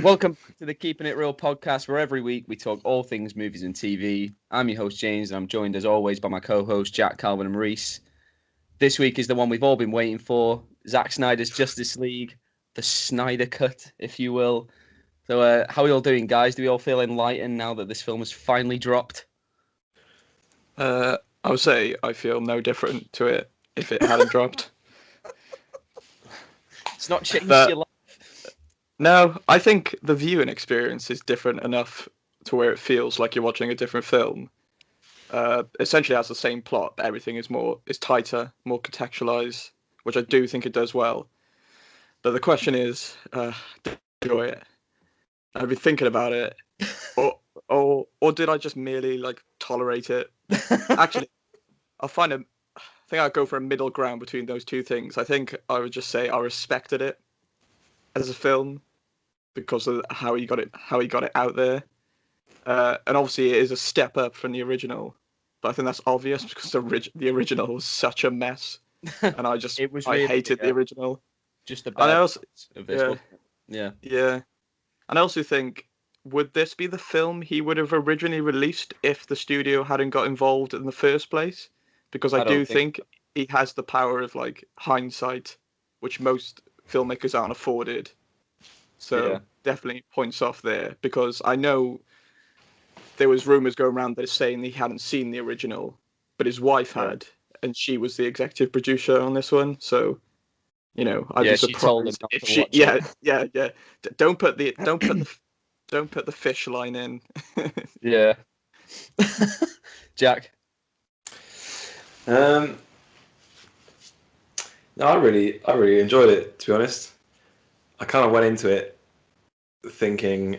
Welcome to the Keeping It Real podcast, where every week we talk all things movies and TV. I'm your host, James, and I'm joined as always by my co-hosts, Jack, Calvin, and Reese. This week is the one we've all been waiting for, Zack Snyder's Justice League, the Snyder Cut, if you will. So how are we all doing, guys? Do we all feel enlightened now that this film has finally dropped? I would say I feel no different to it if it hadn't dropped. It's not changed your life. No, I think the viewing experience is different enough to where it feels like you're watching a different film. Essentially has the same plot, but everything is tighter, more contextualized, which I do think it does well. But the question is, did I enjoy it? I've been thinking about it, or did I just merely tolerate it? Actually, I think I'd go for a middle ground between those two things. I think I would just say I respected it as a film because of how he got it out there, and obviously it is a step up from the original. But I think that's obvious because the original was such a mess, and I hated the original. Just the best of this one. Yeah. And I also think, would this be the film he would have originally released if the studio hadn't got involved in the first place? Because I do think he has the power of hindsight, which most filmmakers aren't afforded. So definitely points off there, because I know there was rumors going around that saying he hadn't seen the original, but his wife had, and she was the executive producer on this one. So, I'd be surprised if she. Yeah. Don't put the fish line in. Yeah. Jack. No, I really enjoyed it, to be honest. I kind of went into it thinking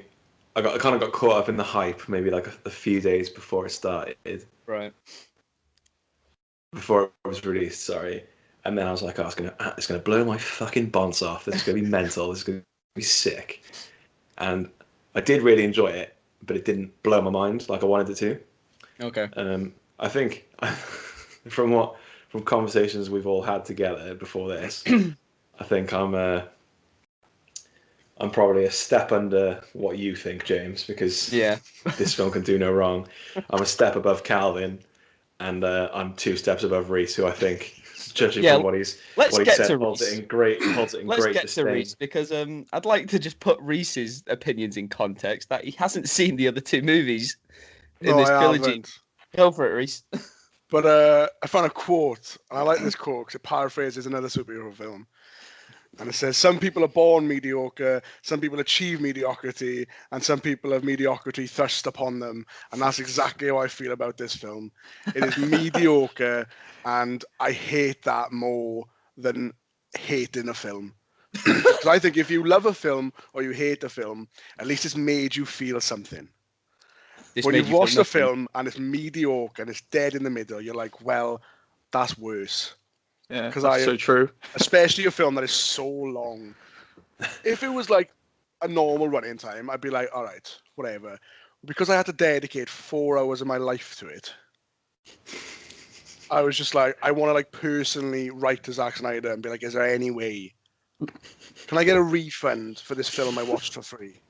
I kind of got caught up in the hype maybe a few days before it started. Right. Before it was released, sorry. And then I was like, it's gonna blow my fucking bonds off. This is gonna be mental. This is gonna be sick. And I did really enjoy it, but it didn't blow my mind like I wanted it to. Okay. I think from conversations we've all had together before this, I think I'm probably a step under what you think, James, because this film can do no wrong. I'm a step above Calvin, and I'm 2 steps above Reese, who I think, judging from what he said, holds it in great disdain. Let's get to Reese, because I'd like to just put Reese's opinions in context, that he hasn't seen the other 2 movies in this trilogy. Haven't. Go for it, Reese. But I found a quote, and I like this quote because it paraphrases another superhero film. And it says, some people are born mediocre, some people achieve mediocrity, and some people have mediocrity thrust upon them. And that's exactly how I feel about this film. It is mediocre, and I hate that more than hating a film. Because I think if you love a film or you hate a film, at least it's made you feel something. When you've watched a film and it's mediocre and it's dead in the middle, you're like, well, that's worse. Yeah, that's so true. Especially a film that is so long. If it was like a normal running time, I'd be like, all right, whatever. Because I had to dedicate 4 hours of my life to it, I was just like, I want to personally write to Zack Snyder and be like, is there any way? Can I get a refund for this film I watched for free?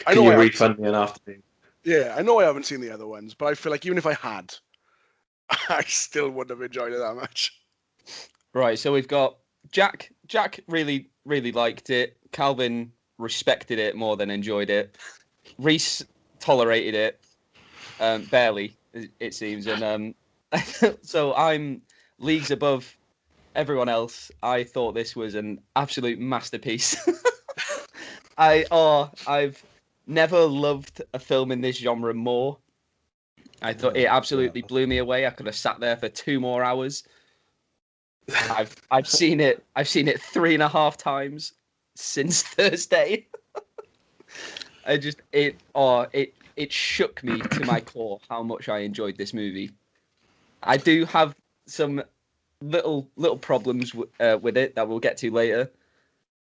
Can you refund me an afternoon? Yeah, I know I haven't seen the other ones, but I feel like even if I had, I still wouldn't have enjoyed it that much. Right, so we've got Jack. Jack really liked it. Calvin respected it more than enjoyed it. Reese tolerated it, barely, it seems. And so I'm leagues above everyone else. I thought this was an absolute masterpiece. I've never loved a film in this genre more. I thought it absolutely blew me away. I could have sat there for 2 more hours. I've seen it 3.5 times since Thursday. It shook me to my core how much I enjoyed this movie. I do have some little problems with it that we'll get to later.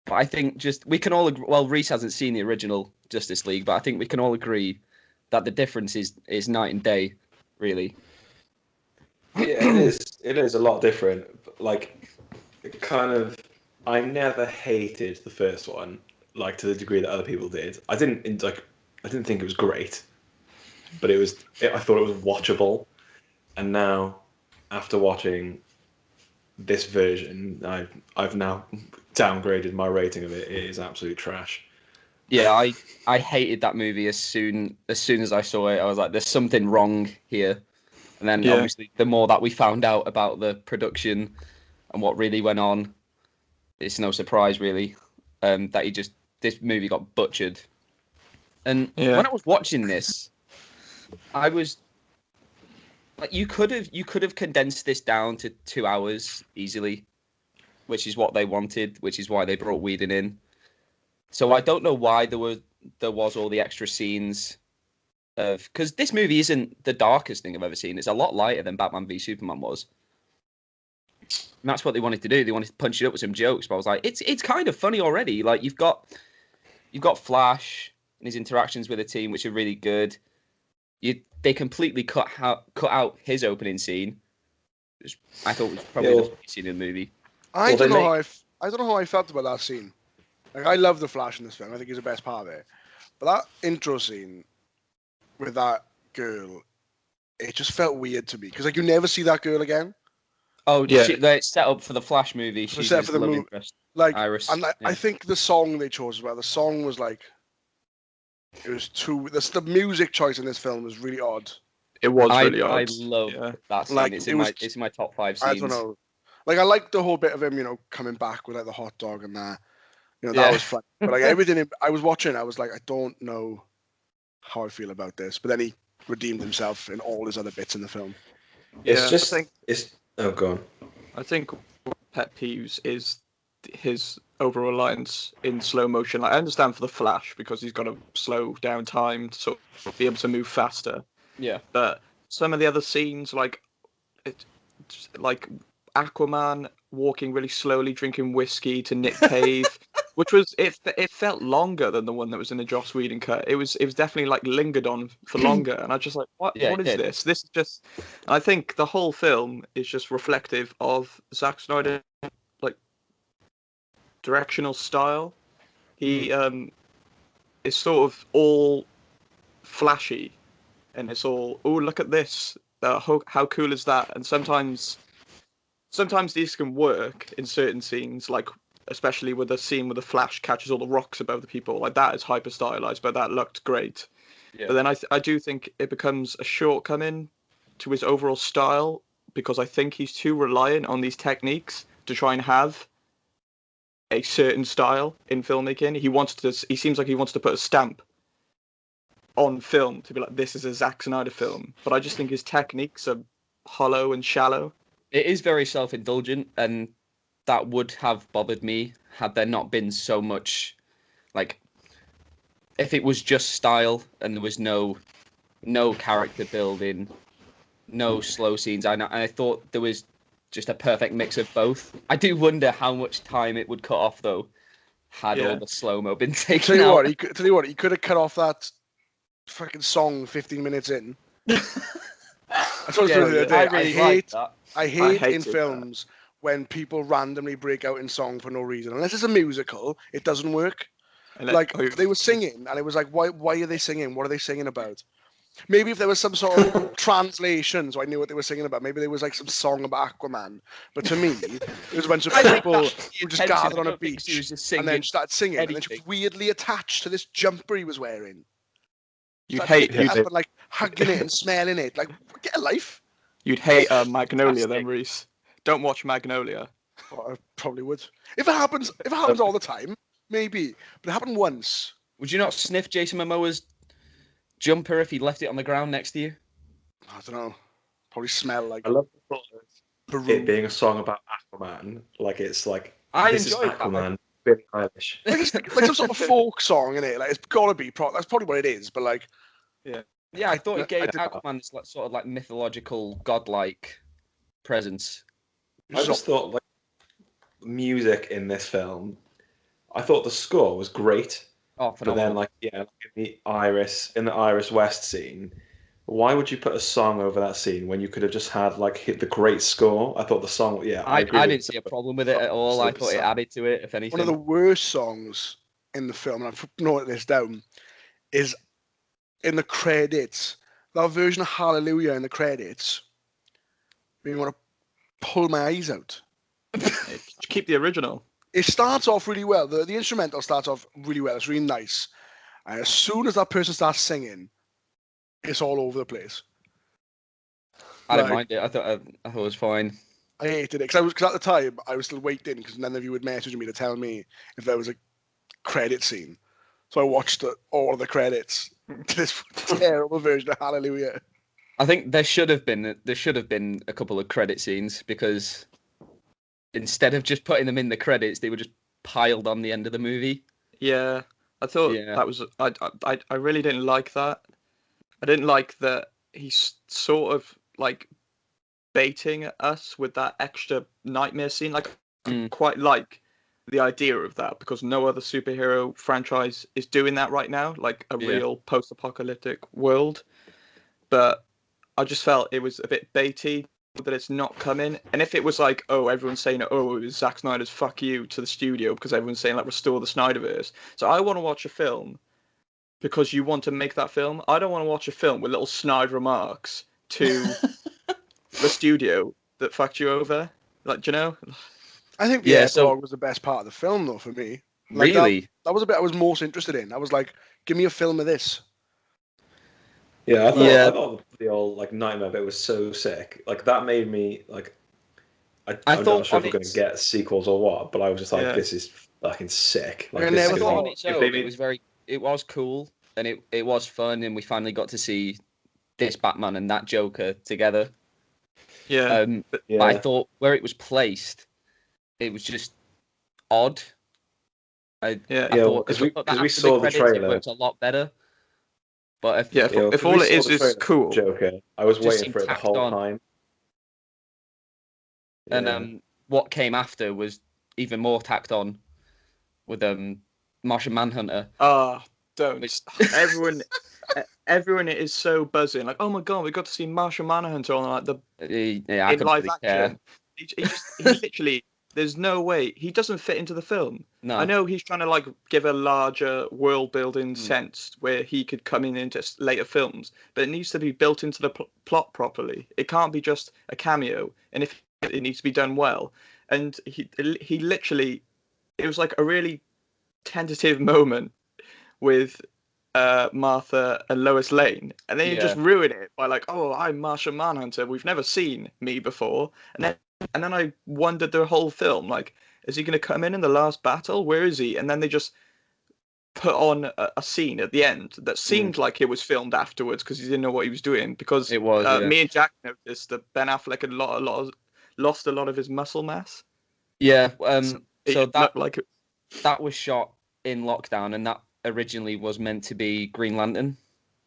But I think we can all agree, well, Reese hasn't seen the original Justice League, but I think we can all agree that the difference is night and day, really. Yeah, it is a lot different. It kind of I never hated the first one, like to the degree that other people did. I didn't think it was great, but I thought it was watchable. And now, after watching this version, I've now downgraded my rating of it. It is absolute trash. Yeah, I hated that movie as soon as I saw it. I was like, there's something wrong here. And then obviously the more that we found out about the production and what really went on, it's no surprise really that this movie got butchered. And when I was watching this, I was like, you could have condensed this down to 2 hours easily, which is what they wanted, which is why they brought Whedon in. So I don't know why there was all the extra scenes because this movie isn't the darkest thing I've ever seen. It's a lot lighter than Batman v Superman was. And that's what they wanted to do. They wanted to punch it up with some jokes, but I was like, it's kind of funny already. Like you've got Flash and his interactions with the team, which are really good. They completely cut out his opening scene. I thought it was probably the funniest scene in the movie. I don't know how I felt about that scene. Like I love the Flash in this film. I think he's the best part of it. But that intro scene with that girl, it just felt weird to me because like you never see that girl again. Oh yeah, it's set up for the Flash movie. She's set for the movie, like Iris. And I think the song they chose as well. The song was like, it was too. The music choice in this film was really odd. It was really odd. I love that scene. Like, it's in my top 5 scenes. I don't know. Like I liked the whole bit of him, coming back with like the hot dog and that. That was fun. But like everything I was watching, I was like, I don't know how I feel about this. But then he redeemed himself in all his other bits in the film. Oh, go on. I think pet peeves is his over reliance in slow motion. Like I understand for the Flash because he's got to slow down time to sort of be able to move faster. Yeah. But some of the other scenes, like Aquaman walking really slowly, drinking whiskey to Nick Cave, which was it felt longer than the one that was in the Joss Whedon cut. It was definitely like lingered on for longer, and I just like what is this? This is just. I think the whole film is just reflective of Zack Snyder like directional style. He is sort of all flashy, and it's all look at this. How cool is that? And sometimes these can work in certain scenes, like especially with the scene where the Flash catches all the rocks above the people. Like that is hyper stylized, but that looked great. Yeah. But then I do think it becomes a shortcoming to his overall style because I think he's too reliant on these techniques to try and have a certain style in filmmaking. He seems like he wants to put a stamp on film to be like, this is a Zack Snyder film. But I just think his techniques are hollow and shallow. It is very self-indulgent, and that would have bothered me had there not been so much, like, if it was just style and there was no character building, no slow scenes. I thought there was just a perfect mix of both. I do wonder how much time it would cut off though, had all the slow-mo been taken out. Tell you what, he could have cut off that fucking song 15 minutes in. That's what I was doing the other day. I hate in films when people randomly break out in song for no reason. Unless it's a musical, it doesn't work. They were singing, and it was like, why are they singing? What are they singing about? Maybe if there was some sort of translation, so I knew what they were singing about. Maybe there was like some song about Aquaman. But to me, it was a bunch of people who just gathered on a beach and then started singing. And then she was weirdly attached to this jumper he was wearing. You'd hate it. Like hugging it and smelling it. Like, get a life. You'd hate Magnolia then, Reese. Don't watch Magnolia. Well, I probably would. If it happens all the time, maybe. But it happened once. Would you not sniff Jason Momoa's jumper if he left it on the ground next to you? I don't know. Probably smell like. I love the thought of it being a song about Aquaman. Like it's like this is Aquaman. Billie Eilish. like some sort of folk song in it. Like it's gotta be. That's probably what it is. But like, yeah, I thought it gave Aquaman this like, sort of like mythological, godlike presence. I just thought like music in this film. I thought the score was great. Oh, phenomenal. But then in the Iris West scene, why would you put a song over that scene when you could have just had like hit the great score? I thought the song, I agree I with didn't see a problem with it at all. I thought it added to it, if anything. One of the worst songs in the film, and I've noted this down, is in the credits. That version of Hallelujah in the credits. You want to pull my eyes out. Keep the original. It starts off really well. The instrumental starts off really well. It's really nice. And as soon as that person starts singing, it's all over the place. I didn't mind it. I thought it was fine. I hated it because at the time I was still waiting because none of you would message me to tell me if there was a credit scene. So I watched all of the credits to this terrible version of Hallelujah. I think there should have been a couple of credit scenes because instead of just putting them in the credits, they were just piled on the end of the movie. Yeah, I thought that was. I really didn't like that. I didn't like that he's sort of like baiting us with that extra nightmare scene. Like, I quite like the idea of that because no other superhero franchise is doing that right now, like a real post-apocalyptic world. But I just felt it was a bit baity that it's not coming. And if it was like, oh, everyone's saying, oh, it was Zack Snyder's fuck you to the studio because everyone's saying like restore the Snyderverse. So I want to watch a film because you want to make that film. I don't want to watch a film with little snide remarks to the studio that fucked you over. Like, do you know? I think the epilogue was the best part of the film, though, for me. Like, really? That was a bit I was most interested in. I was like, give me a film of this. Yeah, I thought the old like nightmare bit was so sick. Like that made me like. I'm not sure if we're going to get sequels or what, but I was just like, this is fucking sick. Like, I thought on its own, it was cool and it was fun, and we finally got to see this Batman and that Joker together. Yeah. But I thought where it was placed, it was just odd. I thought because we saw the trailer, it worked a lot better. But if all it is cool, Joker, I was waiting for it the whole time. And what came after was even more tacked on with Martian Manhunter. Don't everyone is so buzzing, like, oh my god, we got to see Martian Manhunter on like in live action. He literally, there's no way he doesn't fit into the film. No. I know he's trying to like give a larger world building sense where he could come in into later films, but it needs to be built into the plot properly. It can't be just a cameo, and if it needs to be done well. And he literally, it was like a really tentative moment with Martha and Lois Lane, and then you just ruin it by like, oh, I'm Martian Manhunter, we've never seen me before, and then I wondered the whole film, like, is he going to come in the last battle? Where is he? And then they just put on a scene at the end that seemed like it was filmed afterwards because he didn't know what he was doing. Because it was me and Jack noticed that Ben Affleck had lost a lot of his muscle mass. Yeah, so that like that was shot in lockdown, and that originally was meant to be Green Lantern,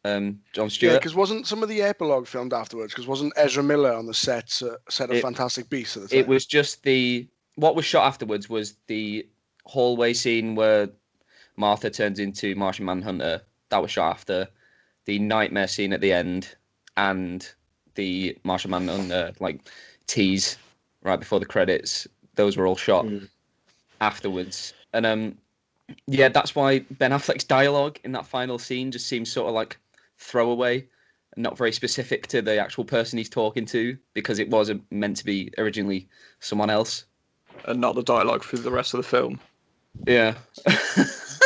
John Stewart. Yeah, because wasn't some of the epilogue filmed afterwards? Because wasn't Ezra Miller on the set of Fantastic Beasts at the time? It was just what was shot afterwards was the hallway scene where Martha turns into Martian Manhunter. That was shot after the nightmare scene at the end, and the Martian Manhunter like tease right before the credits. Those were all shot afterwards, and that's why Ben Affleck's dialogue in that final scene just seems sort of like throwaway and not very specific to the actual person he's talking to, because it was meant to be originally someone else. And not the dialogue through the rest of the film. Yeah.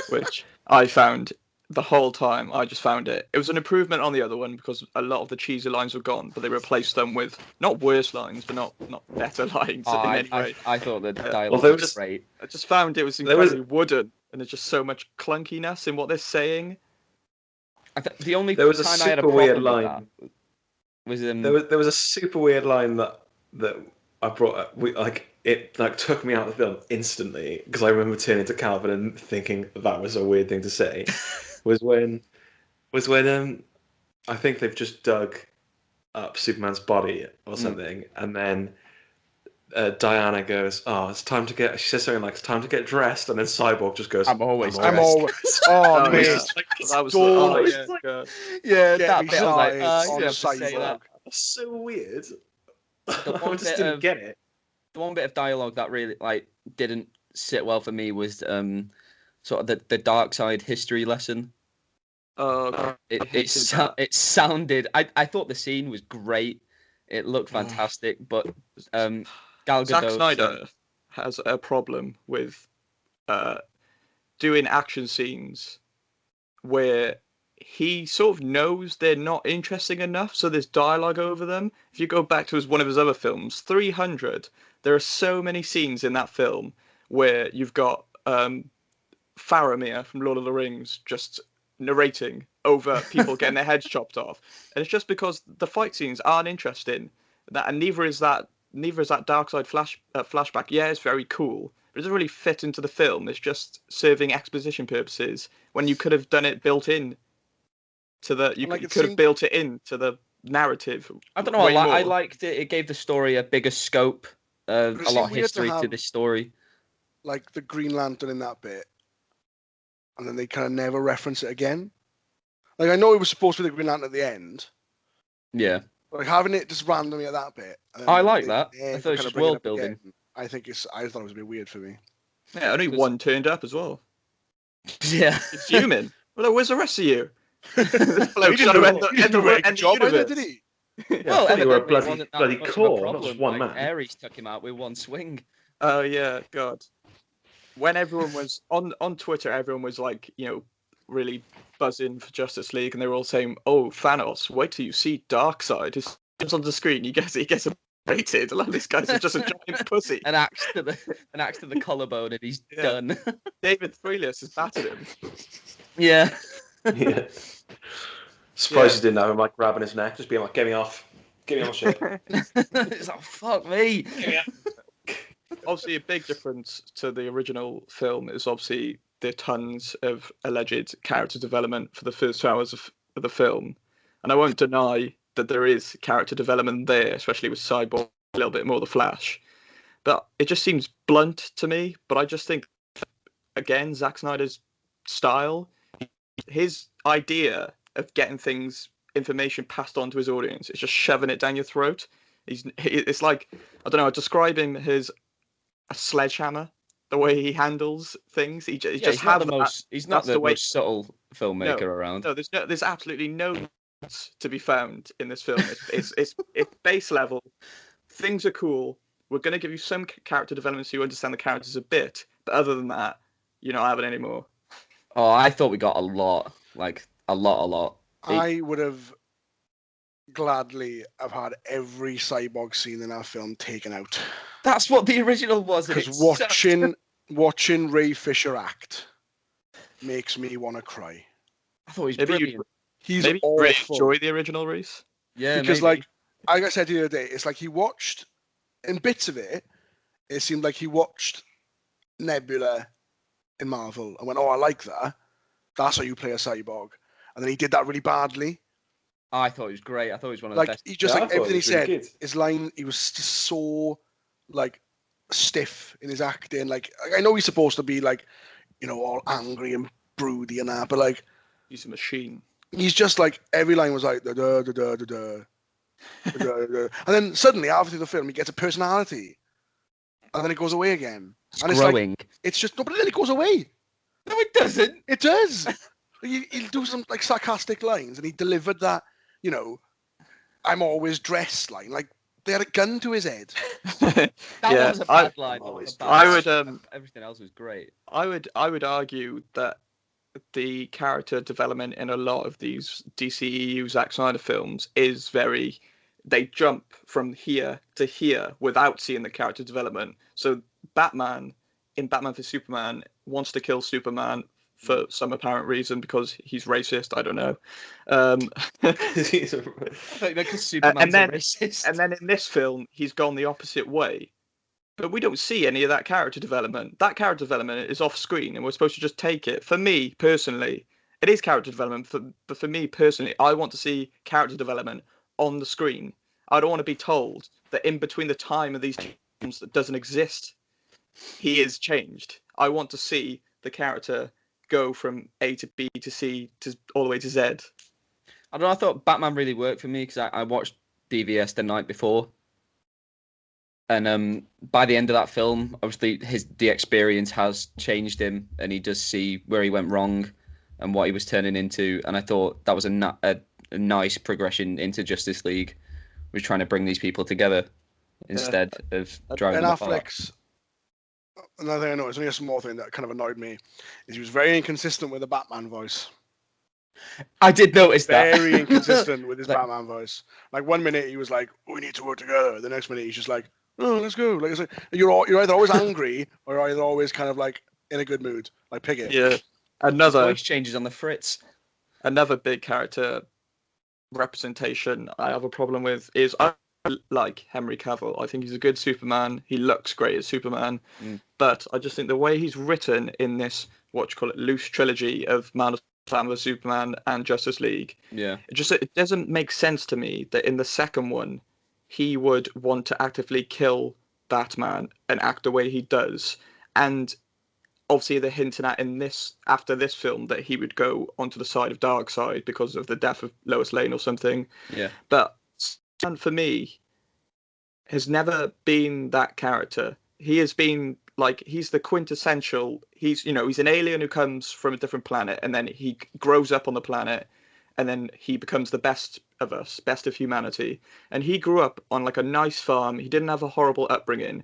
Which I found the whole time. I just found it was an improvement on the other one because a lot of the cheesy lines were gone, but they replaced them with not worse lines, but not better lines in any way. I thought the dialogue was great. I just found it was incredibly wooden, and there's just so much clunkiness in what they're saying. The only there was a time super I had a weird line. Was there was a super weird line that I brought. It took me out of the film instantly because I remember turning to Calvin and thinking that was a weird thing to say. was when I think they've just dug up Superman's body or something, and then Diana goes, "Oh, it's time to get." She says something like, "It's time to get dressed," and then Cyborg just goes, "I'm always dressed." Oh, man, that was yeah. Get That me bit I was like, started you on have to say Cyborg. that. That's so weird. The I just didn't get it. The one bit of dialogue that really didn't sit well for me was sort of the dark side history lesson. It sounded. I thought the scene was great. It looked fantastic, but Gal Gadot. Zack Snyder has a problem with doing action scenes where he sort of knows they're not interesting enough, so there's dialogue over them. If you go back to one of his other films, 300, there are so many scenes in that film where you've got Faramir from Lord of the Rings just narrating over people getting their heads chopped off, and it's just because the fight scenes aren't interesting. And neither is that dark side flashback. Yeah, it's very cool, but it doesn't really fit into the film. It's just serving exposition purposes when you could have done it built in to the. You could have built it into the narrative. I don't know. I liked it. It gave the story a bigger scope, a lot of history to this story. Like the Green Lantern in that bit, and then they kind of never reference it again. Like I know it was supposed to be the Green Lantern at the end. Yeah. Like having it just randomly at that bit. I like that. I thought it was just world building. I thought it was a bit weird for me. Yeah, only one turned up as well. Yeah. It's human. Well, where's the rest of you? This bloke's trying to end the job either, did he? Well, they were a bloody core, not just one man. Ares took him out with one swing. Oh yeah, God. When everyone was on Twitter, everyone was like, really buzzing for Justice League, and they were all saying, "Oh, Thanos, wait till you see Darkseid. He comes on the screen, he gets rated. A lot of these guys are just a giant pussy." An axe to the collarbone, and he's done. David Thewlis has battered him. Yeah. Yeah. Surprised he didn't have him like grabbing his neck, just being like, "Get me off, shit." It's like, fuck me. Get me off. Obviously, a big difference to the original film is obviously there are tons of alleged character development for the first 2 hours of the film. And I won't deny that there is character development there, especially with Cyborg, a little bit more The Flash. But it just seems blunt to me. But I just think, again, Zack Snyder's style, his idea of getting information passed on to his audience, is just shoving it down your throat. It's like, I don't know, I describe him as a sledgehammer. The way he handles things, he's not the most subtle filmmaker around. No, there's absolutely no to be found in this film. It's base level. Things are cool. We're going to give you some character development so you understand the characters a bit, but other than that, you're not having any more. Oh, I thought we got a lot. Like a lot. I would have gladly have had every Cyborg scene in our film taken out. That's what the original was. Because watching Ray Fisher act makes me want to cry. I thought he was brilliant. He's maybe awful. Really enjoy the original Reese. Yeah, because maybe. like I said the other day, it's like he watched in bits of it. It seemed like he watched Nebula in Marvel and went, "Oh, I like that. That's how you play a cyborg." And then he did that really badly. Oh, I thought he was great. I thought he was one of the best. He just everything he said. Really his line, he was just so stiff in his acting. Like I know he's supposed to be all angry and broody and that, but he's a machine. He's just every line was like da da da da da da. And then suddenly, halfway through the film, he gets a personality, and then it goes away again. It's growing. It's just no, but then it goes away. No, it doesn't. It does. He'll do some sarcastic lines, and he delivered that. I'm always dressed line. They had a gun to his head. That was a bad line. Everything else was great. I would argue that the character development in a lot of these DCEU Zack Snyder films is they jump from here to here without seeing the character development. So Batman in Batman v Superman wants to kill Superman for some apparent reason because he's racist. I don't know. Superman's racist. And then in this film, he's gone the opposite way. But we don't see any of that character development. That character development is off screen, and we're supposed to just take it. For me, personally, it is character development. But for me, personally, I want to see character development on the screen. I don't want to be told that in between the time of these that doesn't exist, he is changed. I want to see the character go from A to B to C to all the way to Z. I don't know. I thought Batman really worked for me because I watched DVS the night before, and by the end of that film, obviously the experience has changed him, and he does see where he went wrong and what he was turning into. And I thought that was a nice progression into Justice League, was trying to bring these people together instead of driving them apart. Another thing I noticed, only a small thing that kind of annoyed me, is he was very inconsistent with the Batman voice. I did notice that. Very inconsistent with his Batman voice. Like one minute he was like, "We need to work together." The next minute he's just like, "Oh, let's go." Like, it's like you're either always angry or you're either always kind of like in a good mood. Like pick it. Yeah. His voice changes on the fritz. Another big character representation I have a problem with is I like Henry Cavill. I think he's a good Superman. He looks great as Superman. But I just think the way he's written in this, loose trilogy of Man of Steel, Superman, and Justice League, it doesn't make sense to me that in the second one he would want to actively kill Batman and act the way he does. And obviously they're hinting at after this film that he would go onto the side of Darkseid because of the death of Lois Lane or something. Yeah. But for me, has never been that character. He has been he's the quintessential. He's an alien who comes from a different planet, and then he grows up on the planet, and then he becomes the best of us, best of humanity. And he grew up on a nice farm. He didn't have a horrible upbringing,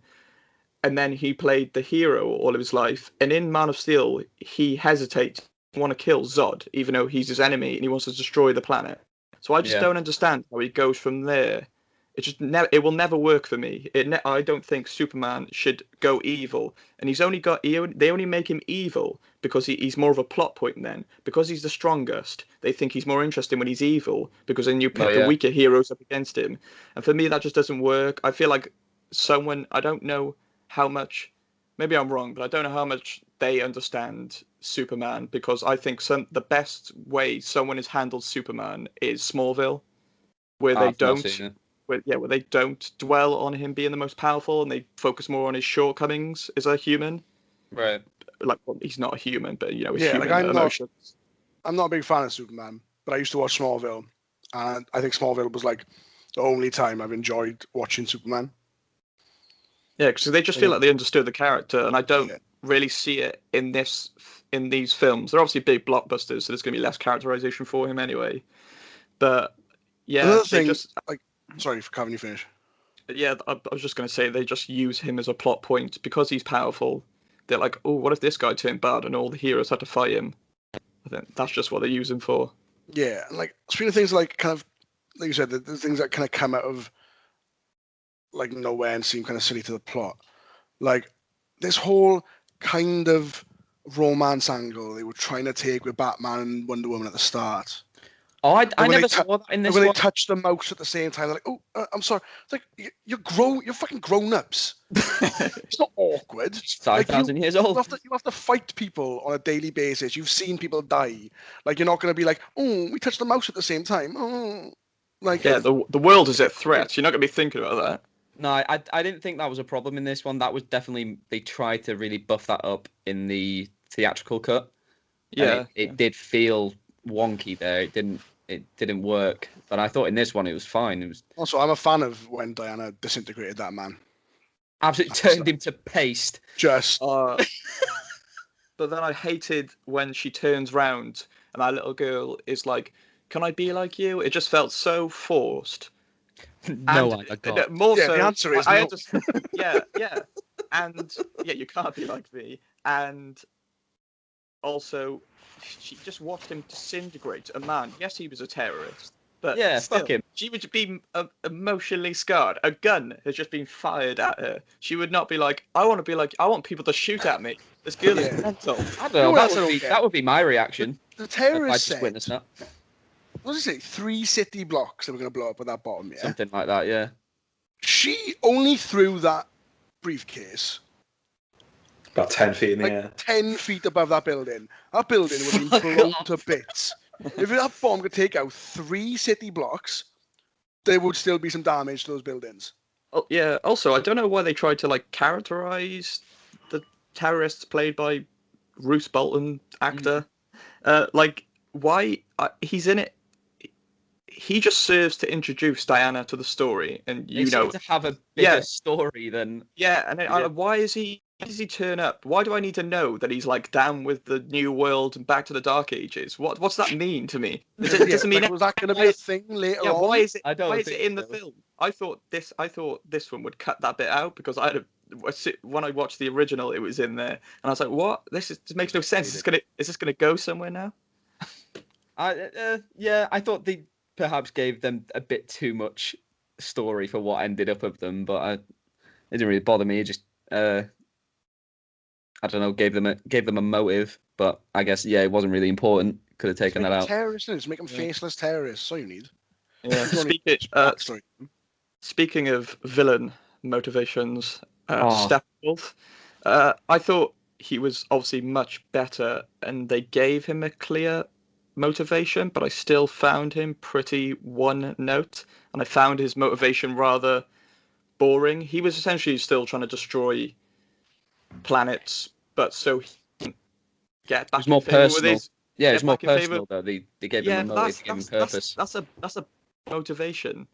and then he played the hero all of his life. And in Man of Steel, he hesitates to want to kill Zod, even though he's his enemy and he wants to destroy the planet. So I just don't understand how he goes from there. It will never work for me. I don't think Superman should go evil, and they only make him evil because he's more of a plot point then. Because he's the strongest, they think he's more interesting when he's evil, because then you put the weaker heroes up against him. And for me, that just doesn't work. I feel like I don't know how much, maybe I'm wrong, but I don't know how much they understand Superman, because I think the best way someone has handled Superman is Smallville, where they don't dwell on him being the most powerful, and they focus more on his shortcomings as a human. Right. He's not a human, but he's human emotions. I'm not a big fan of Superman, but I used to watch Smallville, and I think Smallville was the only time I've enjoyed watching Superman. Yeah, because they just feel like they understood the character, and I don't really see it in these films. They're obviously big blockbusters, so there's going to be less characterization for him anyway. But another thing, sorry, Cavill, you finish. Yeah, I was just going to say they just use him as a plot point because he's powerful. They're like, oh, what if this guy turned bad and all the heroes had to fight him? I think that's just what they use him for. Yeah, and speaking of things like you said, the things that kind of come out of nowhere and seem kind of silly to the plot. This whole kind of romance angle they were trying to take with Batman and Wonder Woman at the start. Oh, I never saw that in this one. When they touch the mouse at the same time, they're like, "Oh, I'm sorry." It's like you're fucking grown-ups. It's not awkward. 5,000 years old. You have to fight people on a daily basis. You've seen people die. You're not going to be like, "Oh, we touched the mouse at the same time." Oh, the world is at threat. You're not going to be thinking about that. No, I didn't think that was a problem in this one. That was definitely, they tried to really buff that up in the theatrical cut. Yeah, it did feel wonky there. It didn't work. But I thought in this one it was fine. It was also, I'm a fan of when Diana disintegrated that man. Absolutely turned him to paste. Just. But then I hated when she turns round and that little girl is like, "Can I be like you?" It just felt so forced. No, more so. The answer is no. Yeah, and you can't be like me. And also, she just watched him disintegrate a man. Yes, he was a terrorist, but still, fuck him. She would be emotionally scarred. A gun has just been fired at her. She would not be like, I want people to shoot at me. This girl is mental. I don't know. That would be my reaction. The terrorist said, witnessed that. What does it say? 3 city blocks that we're going to blow up at that bottom, yeah? Something like that, yeah. She only threw that briefcase about 10 feet in the air. 10 feet above that building. That building would have been blown to bits. If that bomb could take out 3 city blocks, there would still be some damage to those buildings. Oh, yeah. Also, I don't know why they tried to like characterize the terrorists played by Bruce Bolton actor. Like, why he's in it? He just serves to introduce Diana to the story, and they seem to have a bigger story than why is he? Why does he turn up? Why do I need to know that he's like down with the New World and back to the Dark Ages? What's that mean to me? It doesn't mean. Like, was that going to be a thing later on? Why is it? I don't why is think it in the so. film? I thought this one would cut that bit out because when I watched the original, it was in there, and I was like, "What? This makes no sense. Is this gonna go somewhere now?" I thought they perhaps gave them a bit too much story for what ended up of them, but it didn't really bother me. It just I don't know, gave them a motive, but I guess it wasn't really important. Could have taken that out. Terrorists, just make them faceless terrorists. That's all you need. Yeah. Speaking of villain motivations, Steppenwolf, I thought he was obviously much better, and they gave him a clear motivation, but I still found him pretty one note, and I found his motivation rather boring. He was essentially still trying to destroy planets, but so he can get back. It was more personal. Yeah, it's more personal though. They gave him a motive, gave him purpose. That's a motivation.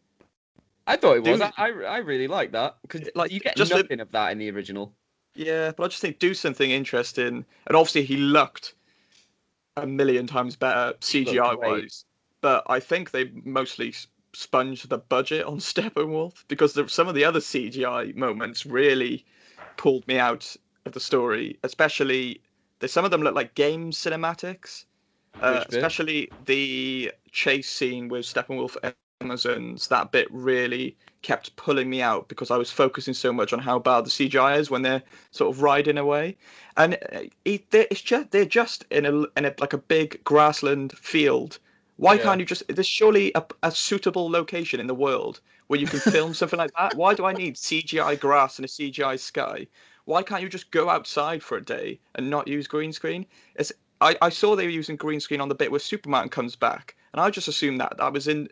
I thought it was. I really like that because you get just nothing of that in the original. Yeah, but I just think do something interesting, and obviously he looked a million times better CGI wise. But I think they mostly sponged the budget on Steppenwolf because some of the other CGI moments really pulled me out of the story. Especially some of them look like game cinematics. Especially the chase scene with Steppenwolf and Amazons. That bit really kept pulling me out because I was focusing so much on how bad the CGI is when they're sort of riding away, and they're just in a like a big grassland field. Why can't you just? There's surely a suitable location in the world where you can film something like that. Why do I need CGI grass and a CGI sky? Why can't you just go outside for a day and not use green screen? I saw they were using green screen on the bit where Superman comes back, and I just assumed that was in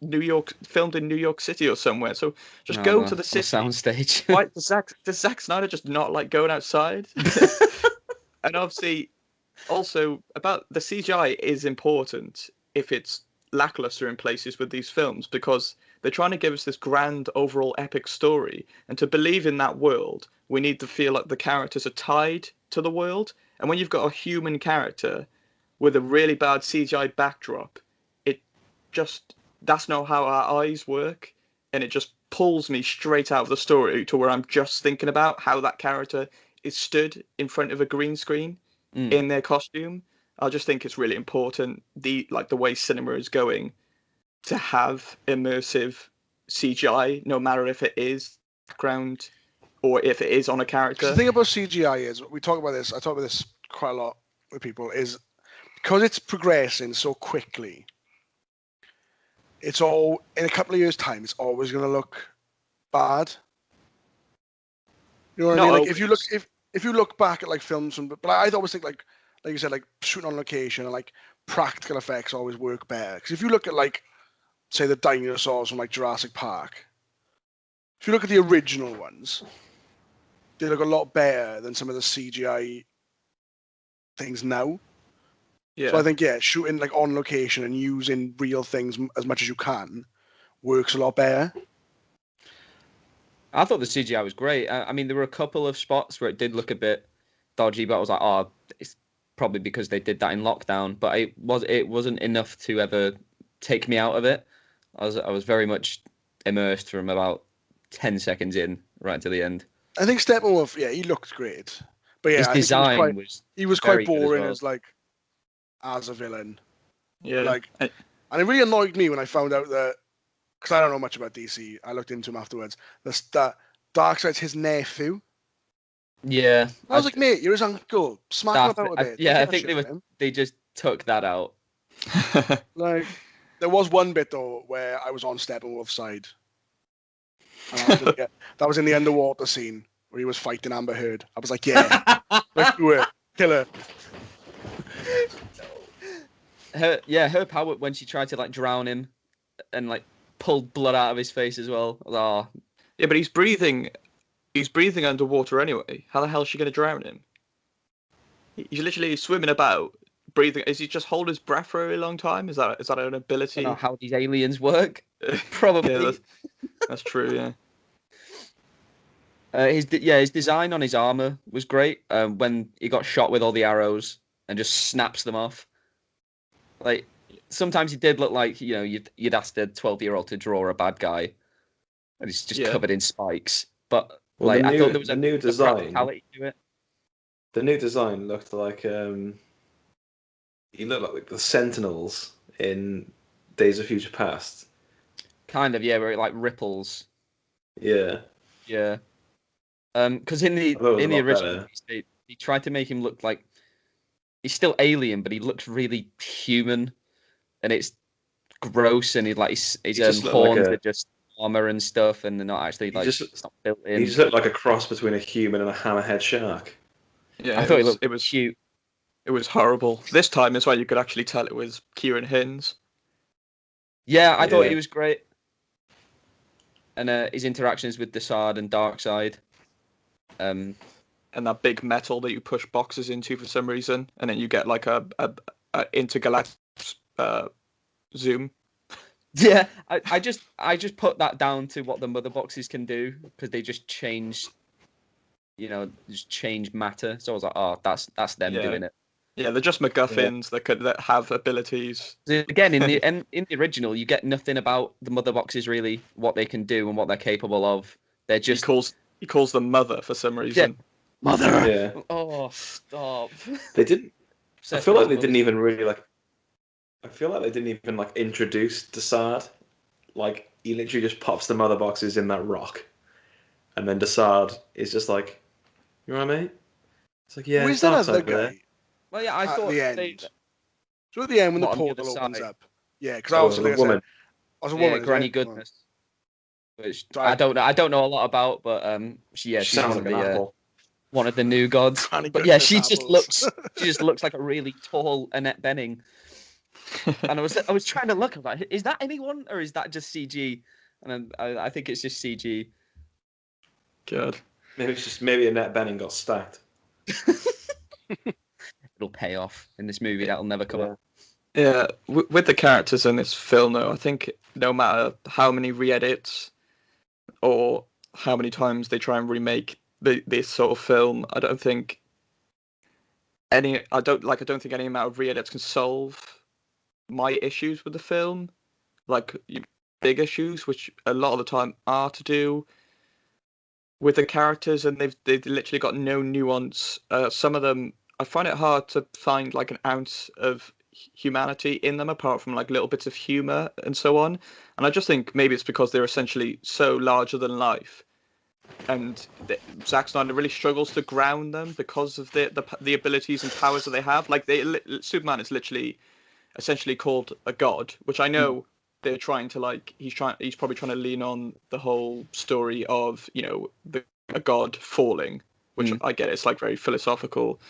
New York, filmed in New York City or somewhere. So just go to the city. Soundstage. Why does Zack Snyder just not like going outside? And obviously, also about the CGI is important if it's lackluster in places with these films because they're trying to give us this grand overall epic story, and to believe in that world, we need to feel like the characters are tied to the world. And when you've got a human character with a really bad CGI backdrop, that's not how our eyes work, and it just pulls me straight out of the story to where I'm just thinking about how that character is stood in front of a green screen in their costume. I just think it's really important, the way cinema is going, to have immersive CGI, no matter if it is background or if it is on a character. The thing about CGI is, I talk about this quite a lot with people, is because it's progressing so quickly, it's all, in a couple of years' time, it's always going to look bad. You know what I mean? Like, if you look back at like films from, but I always think like you said, like shooting on location and like practical effects always work better. Because if you look at like, say, the dinosaurs from like Jurassic Park, if you look at the original ones, they look a lot better than some of the CGI things now. Yeah. So I think shooting like on location and using real things as much as you can works a lot better. I thought the CGI was great. I mean, there were a couple of spots where it did look a bit dodgy, but I was like, it's probably because they did that in lockdown. But it wasn't enough to ever take me out of it. I was very much immersed from about 10 seconds in right to the end. I think Steppenwolf, he looked great, but his design was quite boring as a villain. Yeah, and it really annoyed me when I found out that, because I don't know much about DC, I looked into him afterwards, that Darkseid's his nephew. Yeah. I was like, mate, you're his uncle. Smack him about a bit. I think they just took that out. Like, there was one bit though where I was on Steppenwolf's side. And that was in the underwater scene where he was fighting Amber Heard. I was like, let's do it. Kill her. Her power when she tried to like drown him and like pulled blood out of his face as well. Yeah, but he's breathing underwater anyway. How the hell is she going to drown him? He's literally swimming about, breathing. Is he just hold his breath for a really long time? Is that an ability? I don't know how these aliens work. Probably. Yeah, that's true. Yeah. His design on his armor was great. When he got shot with all the arrows and just snaps them off. Like sometimes he did look like you'd ask a 12-year-old to draw a bad guy, and he's just covered in spikes. But I thought there was a new design. Practicality to it. The new design looked like he looked like the Sentinels in Days of Future Past. Kind of, yeah, where it like ripples. Yeah. Yeah. Because in the original, they tried to make him look like he's still alien, but he looks really human, and it's gross. And his horns are just armor and stuff, and they're not actually it's not built in. He just looked like a cross between a human and a hammerhead shark. Yeah, I thought it was cute. It was horrible. This time as well, you could actually tell it was Kieran Hinds. Yeah, I thought he was great, and his interactions with Desaad and Darkseid. And that big metal that you push boxes into for some reason, and then you get like a intergalactic zoom. Yeah, I just put that down to what the mother boxes can do, because they just change, just change matter. So I was like, oh, that's them doing it. Yeah, they're just MacGuffins that have abilities. Again, in the original, you get nothing about the mother boxes really, what they can do and what they're capable of. They're just he calls them mother for some reason. Yeah. Mother. Yeah. Oh, stop. They didn't. I feel like they didn't even really I feel like they didn't even introduce Desaad. Like he literally just pops the mother boxes in that rock, and then Desaad is just like, "You know what I mean?" It's like, yeah. Who is that other guy? There. Well, yeah, I thought the end. So at the end when the portal opens up, yeah, because I was a woman. I was a woman. Granny Goodness. Which I don't know a lot about, but she sounds like an apple. One of the new gods. But yeah, she just looks like a really tall Annette Bening. And I was trying to look. I was like, is that anyone or is that just CG? And I think it's just CG. Good. Maybe Annette Bening got stacked. It'll pay off in this movie. That'll never come up. Yeah, with the characters in this film, though, I think no matter how many re-edits or how many times they try and remake this sort of film, I don't think any amount of re-edits can solve my issues with the film, like big issues, which a lot of the time are to do with the characters, and they've literally got no nuance. Some of them, I find it hard to find like an ounce of humanity in them, apart from like little bits of humor and so on. And I just think maybe it's because they're essentially so larger than life, and Zack Snyder really struggles to ground them because of the abilities and powers that they have. Like Superman is literally essentially called a god, which I know they're trying to he's probably trying to lean on the whole story of a god falling, which I get, it's like very philosophical,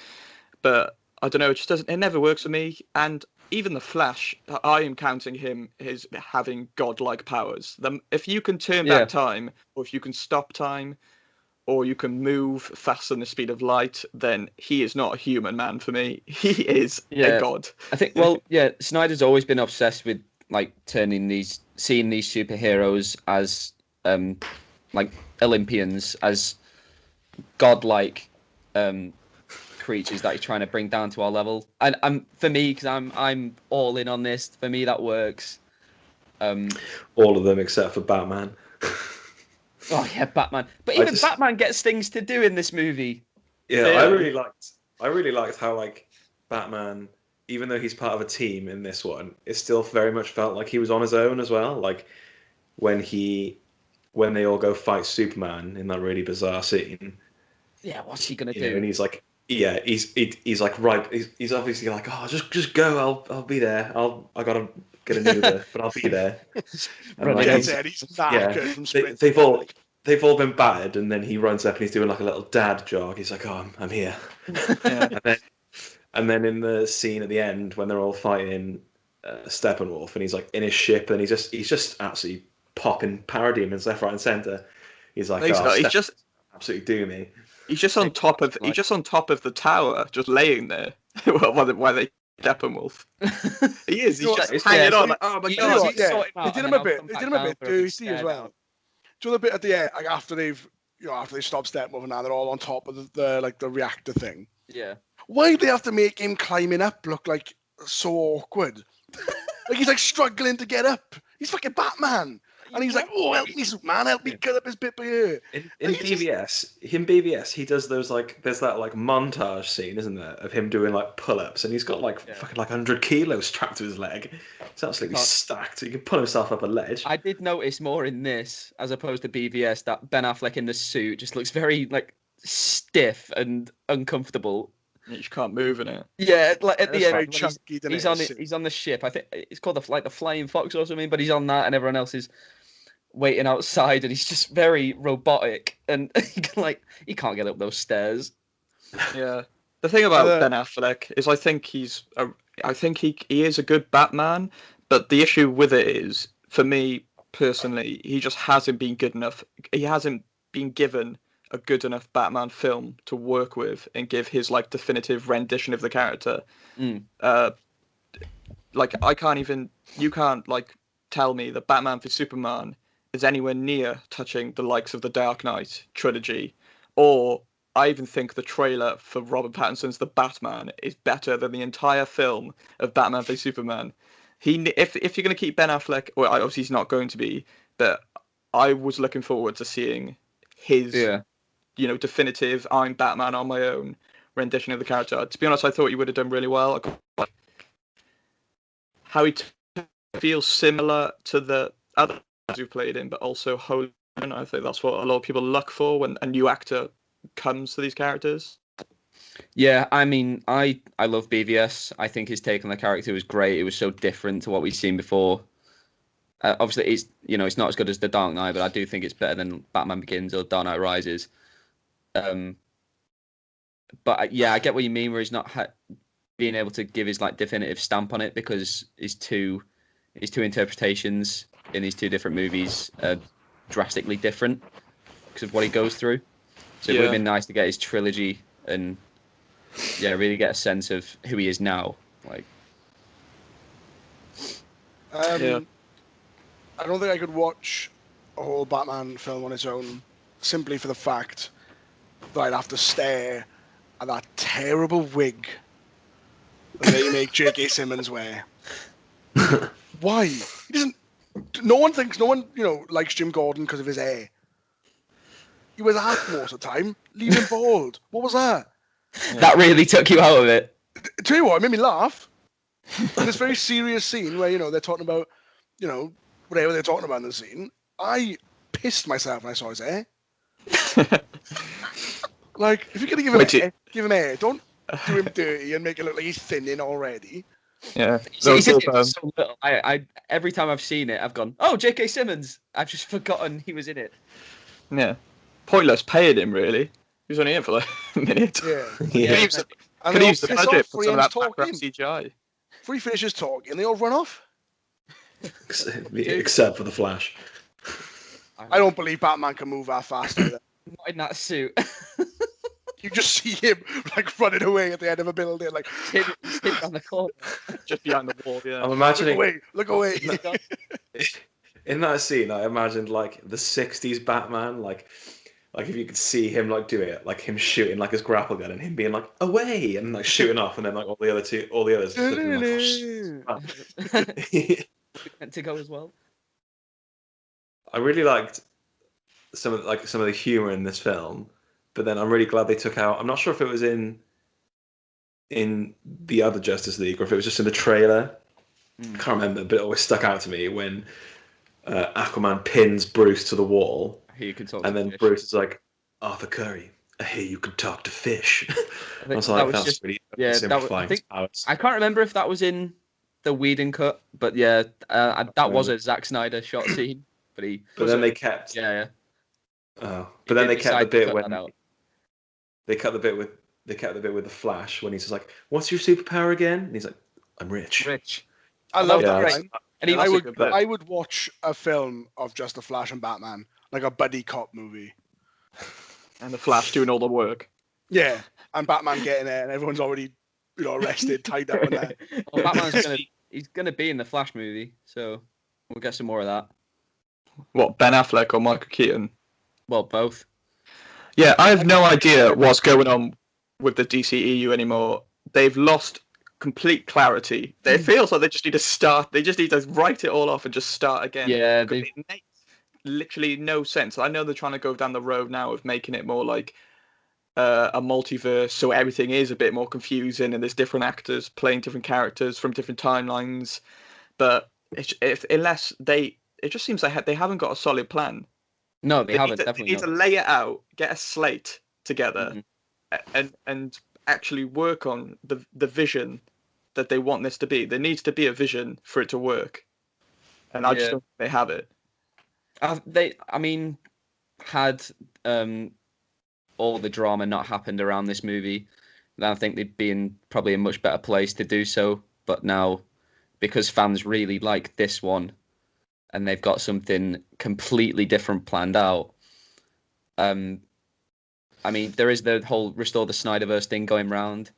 but I don't know, it never works for me. And even the Flash, I am counting him as having godlike powers. If you can turn back time, or if you can stop time, or you can move faster than the speed of light, then he is not a human man for me. He is a god. I think, Snyder's always been obsessed with seeing these superheroes as Olympians, as godlike creatures that he's trying to bring down to our level. And for me, because I'm all in on this, for me that works. All of them except for Batman. Oh yeah, Batman. But even Batman gets things to do in this movie. Yeah, I really liked how Batman, even though he's part of a team in this one, it still very much felt like he was on his own as well. Like when they all go fight Superman in that really bizarre scene. Yeah, what's he gonna do? And he's like, he's like, right. He's obviously like, oh, just go. I'll be there. I gotta get an Uber, but I'll be there. They've all been battered, and then he runs up and he's doing like a little dad jog. He's like, oh, I'm here. And then in the scene at the end when they're all fighting Steppenwolf, and he's like in his ship, and he's just absolutely popping parademons left, right, and center. He's like, he's just absolutely do me. He's just on top of the tower, just laying there while they Steppenwolf. He is. He's just hanging on. Like, oh my god! It did him a bit dirty as well. Do the bit at the end, like after they stop Steppenwolf and now they're all on top of the reactor thing. Yeah. Why do they have to make him climbing up look like so awkward? Like he's like struggling to get up. He's fucking Batman. And he's like, oh, help me, Superman, help me cut up his bit by here. In BVS, he does those there's that montage scene, isn't there, of him doing pull-ups, and he's got fucking 100 kilos strapped to his leg. It's absolutely stacked. He can pull himself up a ledge. I did notice more in this as opposed to BVS that Ben Affleck in the suit just looks very stiff and uncomfortable. You just can't move in it. Yeah, at the end, chunky, he's on the ship. I think it's called the Flying Fox or something, but he's on that, and everyone else is waiting outside, and he's just very robotic, and he can't get up those stairs. Yeah, the thing about Ben Affleck is I think he is a good Batman, but the issue with it is, for me personally, he just hasn't been good enough. He hasn't been given a good enough Batman film to work with and give his definitive rendition of the character. You can't tell me that Batman v Superman is anywhere near touching the likes of the Dark Knight trilogy, or I even think the trailer for Robert Pattinson's The Batman is better than the entire film of Batman v Superman. If you're going to keep Ben Affleck, well, obviously he's not going to be, but I was looking forward to seeing his definitive I'm Batman on my own rendition of the character. To be honest, I thought he would have done really well. How he feels similar to the other who played him, but also Hogan. I think that's what a lot of people look for when a new actor comes to these characters. Yeah, I mean, I love BVS. I think his take on the character was great. It was so different to what we've seen before. Obviously, it's not as good as The Dark Knight, but I do think it's better than Batman Begins or Dark Knight Rises. But I get what you mean, where he's not being able to give his definitive stamp on it because his two interpretations in these two different movies are drastically different because of what he goes through. So it would have been nice to get his trilogy and really get a sense of who he is now. I don't think I could watch a whole Batman film on its own simply for the fact that I'd have to stare at that terrible wig that they make J.K. Simmons wear. Why? He doesn't. No one likes Jim Gordon because of his hair. He wears a hat most of the time. Leave him bald. What was that? That really took you out of it. Tell you what, it made me laugh. In this very serious scene where they're talking about whatever they're talking about in the scene, I pissed myself when I saw his hair. If you're gonna give him hair. Don't do him dirty and make it look like he's thinning already. Yeah. So little. I every time I've seen it, I've gone, oh, J.K. Simmons. I've just forgotten he was in it. Yeah. Pointless paying him, really. He was only in for a minute. Yeah. Could use the budget for some of that background CGI. Before he finishes talking, they all run off. Except for the Flash. I don't believe Batman can move that fast either. Not in that suit. You just see him running away at the end of a building, hit on the corner, just behind the wall. Yeah, I'm imagining. Look away. In that scene, I imagined the '60s Batman, if you could see him do it, him shooting his grapple gun and him being away and shooting off, and then all the others meant to go as well. I really liked some of the humor in this film. But then I'm really glad they took out. I'm not sure if it was in the other Justice League or if it was just in the trailer. I can't remember, but it always stuck out to me when Aquaman pins Bruce to the wall. You can talk. And then fish. Bruce is like, Arthur Curry, I hear you can talk to fish. I was like, that's really simplifying. I can't remember if that was in the Whedon cut, but that was a Zack Snyder shot scene. But then they kept. Yeah. Oh, but then they kept the bit when. They kept the bit with the Flash when he's just like, "What's your superpower again?" And he's like, "I'm rich." I love that. And I would watch a film of just the Flash and Batman like a buddy cop movie. And the Flash doing all the work. Yeah, and Batman getting there, and everyone's already, arrested, tied up, and that. Well, he's gonna be in the Flash movie, so we'll get some more of that. What, Ben Affleck or Michael Keaton? Well, both. Yeah, I have no idea what's going on with the DCEU anymore. They've lost complete clarity. It feels like they just need to start. They just need to write it all off and just start again. Yeah, it makes literally no sense. I know they're trying to go down the road now of making it more like a multiverse, so everything is a bit more confusing, and there's different actors playing different characters from different timelines. But it just seems like they haven't got a solid plan. No, they haven't. Definitely they need to lay it out, get a slate together, and actually work on the vision that they want this to be. There needs to be a vision for it to work, and I just don't think they have it. Had all the drama not happened around this movie, then I think they'd be in probably a much better place to do so. But now, because fans really like this one, and they've got something completely different planned out. There is the whole Restore the Snyderverse thing going round.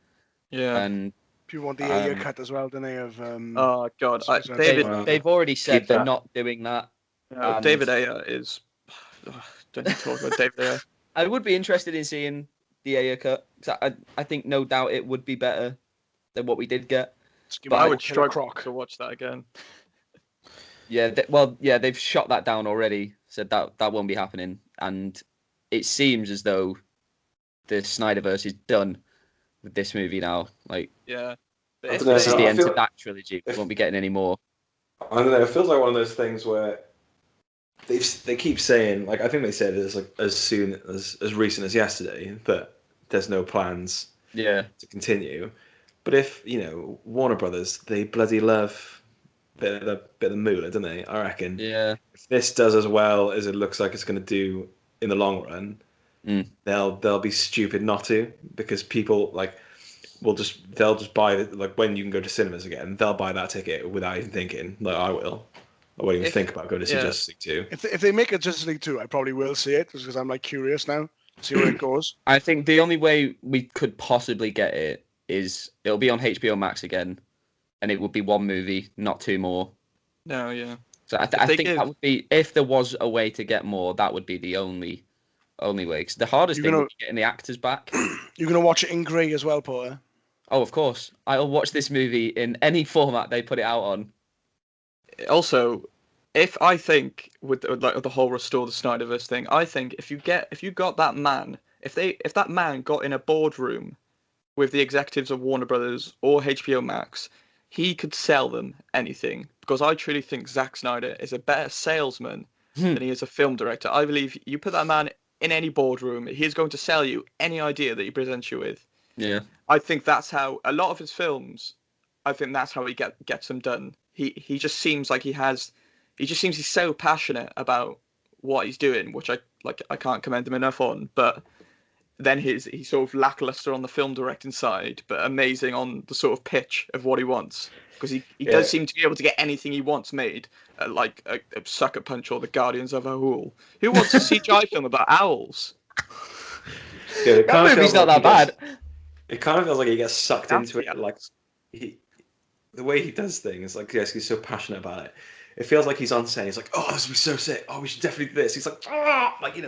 Yeah. And people want the Ayer cut as well, don't they? Oh God, they've already said they're not doing that. No, David Ayer is. Don't need to talk about David Ayer. I would be interested in seeing the Ayer cut. I think no doubt it would be better than what we did get. But I would struggle to watch that again. Yeah, they've shot that down already. Said that won't be happening, and it seems as though the Snyderverse is done with this movie now. Like, yeah, this is the end of that trilogy. We won't be getting any more. I don't know. It feels like one of those things where they keep saying, like, I think they said it as recent as yesterday, that there's no plans to continue. But if Warner Brothers, they bloody love bit of the moolah, don't they? I reckon. Yeah. If this does as well as it looks like it's going to do in the long run, they'll be stupid not to, because people they'll just buy it. Like, when you can go to cinemas again, they'll buy that ticket without even thinking. Like, I will. I won't even think about going to see Justice League 2. If they make a Justice League 2, I probably will see it, just because I'm curious now, see where it goes. I think the only way we could possibly get it is it'll be on HBO Max again. And it would be one movie, not two more. No, yeah. So I think that would be, if there was a way to get more, that would be the only way. Because the hardest thing would be getting the actors back. You're going to watch it in grey as well, Porter? Oh, of course. I'll watch this movie in any format they put it out on. Also, if I think with the whole Restore the Snyderverse thing, I think if you got that man, if that man got in a boardroom with the executives of Warner Brothers or HBO Max, he could sell them anything, because I truly think Zack Snyder is a better salesman than he is a film director. I believe you put that man in any boardroom, he's going to sell you any idea that he presents you with. Yeah. I think that's how a lot of his films, I think that's how he gets them done. He just seems like he's so passionate about what he's doing, which I can't commend him enough on, but then he's sort of lackluster on the film directing side, but amazing on the sort of pitch of what he wants. Because he does seem to be able to get anything he wants made, like a Sucker Punch or the Guardians of Ahul. Who wants a CGI film about owls? Yeah, that movie's not that bad. It kind of feels like he gets sucked into it. Like, the way he does things, like, yes, he's so passionate about it. It feels like he's on set. He's like, oh, this would be so sick. Oh, we should definitely do this. He's like,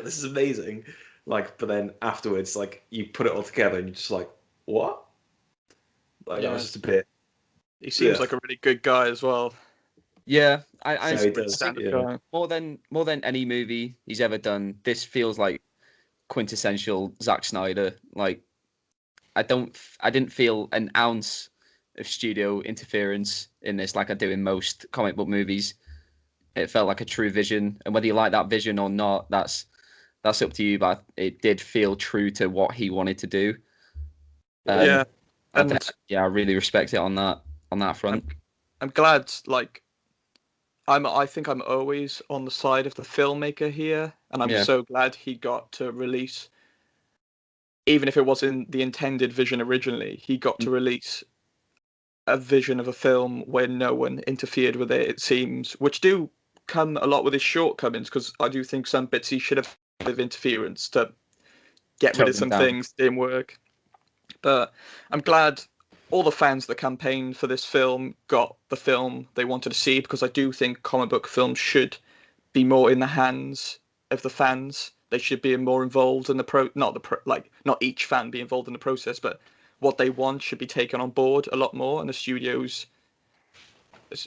this is amazing. Like, but then afterwards, like, you put it all together and you're just like, what? Like, that was just a bit. He seems like a really good guy as well. Yeah, more than any movie he's ever done, this feels like quintessential Zack Snyder. Like, I didn't feel an ounce of studio interference in this like I do in most comic book movies. It felt like a true vision, and whether you like that vision or not, that's up to you, but it did feel true to what he wanted to do. I really respect it on that front. I'm glad, like, I think I'm always on the side of the filmmaker here, and I'm so glad he got to release, even if it wasn't the intended vision originally, he got to release a vision of a film where no one interfered with it seems, which do come a lot with his shortcomings, because I do think some bits he should have a bit of interference to get rid of some things that didn't work. But I'm glad all the fans that campaigned for this film got the film they wanted to see, because I do think comic book films should be more in the hands of the fans. They should be more involved in not each fan be involved in the process, but what they want should be taken on board a lot more, and the studios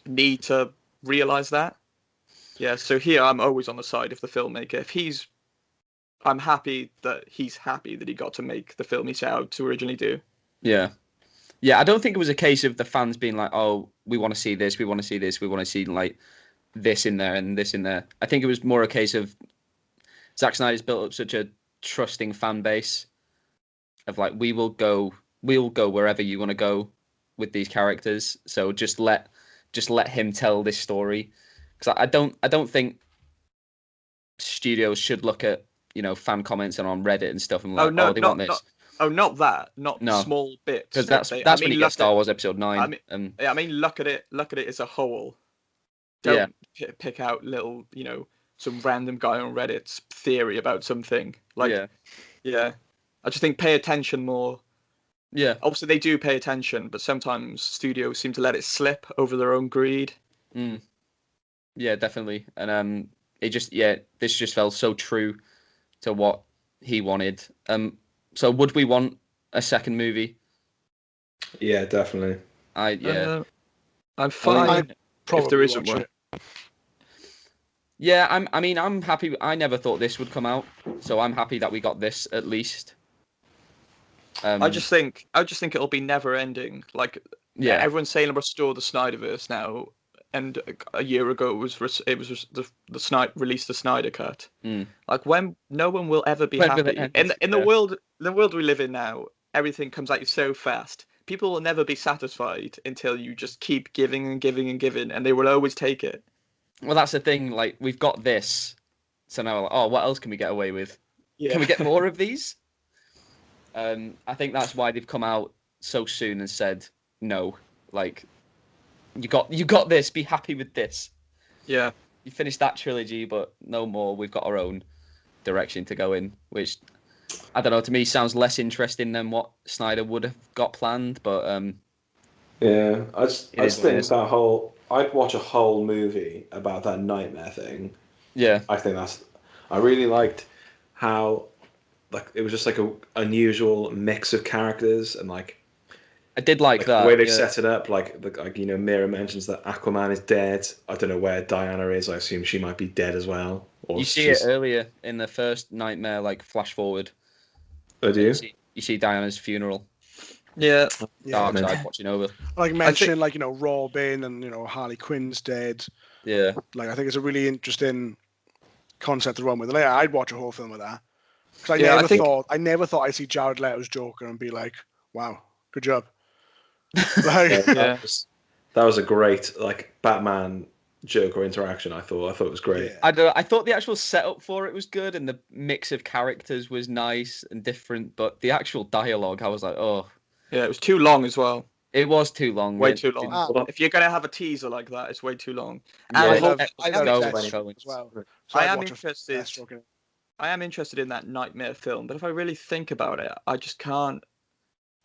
need to realize that. Yeah, so here I'm always on the side of the filmmaker. I'm happy that he's happy that he got to make the film he set out to originally do. Yeah. Yeah, I don't think it was a case of the fans being like, oh, we want to see this, we want to see this, we want to see like this in there and this in there. I think it was more a case of Zack Snyder's built up such a trusting fan base of like, we'll go wherever you want to go with these characters. So just let him tell this story. Because I don't think studios should look at, fan comments and on Reddit and stuff and like, they want this. Not that. Not small bits. Because that's when you get Star Wars Episode 9. Look at it as a whole. Don't pick out little, some random guy on Reddit's theory about something. I just think pay attention more. Yeah. Obviously they do pay attention, but sometimes studios seem to let it slip over their own greed. Mm. Yeah, definitely. And this just felt so true to what he wanted. So would we want a second movie? Yeah, definitely. I'm fine if there isn't one. Yeah, I'm happy. I never thought this would come out, so I'm happy that we got this at least. I just think it'll be never ending. Like, everyone's saying restore the Snyderverse now, and a year ago it was the Snyder released the Snyder cut. Mm. Like, when no one will ever be happy in the world we live in now, everything comes at you so fast. People will never be satisfied until you just keep giving and giving and giving, and they will always take it. Well, that's the thing. Like, we've got this, so now, what else can we get away with? Yeah. Can we get more of these? I think that's why they've come out so soon and said no. Like, you got this. Be happy with this. Yeah. You finished that trilogy, but no more. We've got our own direction to go in, which I don't know. To me, sounds less interesting than what Snyder would have got planned. But yeah, I just think that whole. I'd watch a whole movie about that nightmare thing. Yeah. I really liked how, like, it was just like a unusual mix of characters, and like I did like that the way they set it up. Like Mira mentions that Aquaman is dead. I don't know where Diana is. I assume she might be dead as well. Or you see it earlier in the first nightmare, like flash forward. Oh, do you? You see Diana's funeral. Yeah. Darkseid watching over. Like mentioning, Robin and Harley Quinn's dead. Yeah. Like, I think it's a really interesting concept to run with. Like, I'd watch a whole film with that. Because I never thought I'd see Jared Leto's Joker and be like, wow, good job. That was a great Batman Joker interaction. I thought it was great. Yeah. I thought the actual setup for it was good, and the mix of characters was nice and different, but the actual dialogue, I was like, oh. Yeah, it was too long as well. It was too long. Way too long. If you're going to have a teaser like that, it's way too long. I am interested in that nightmare film, but if I really think about it, I just can't.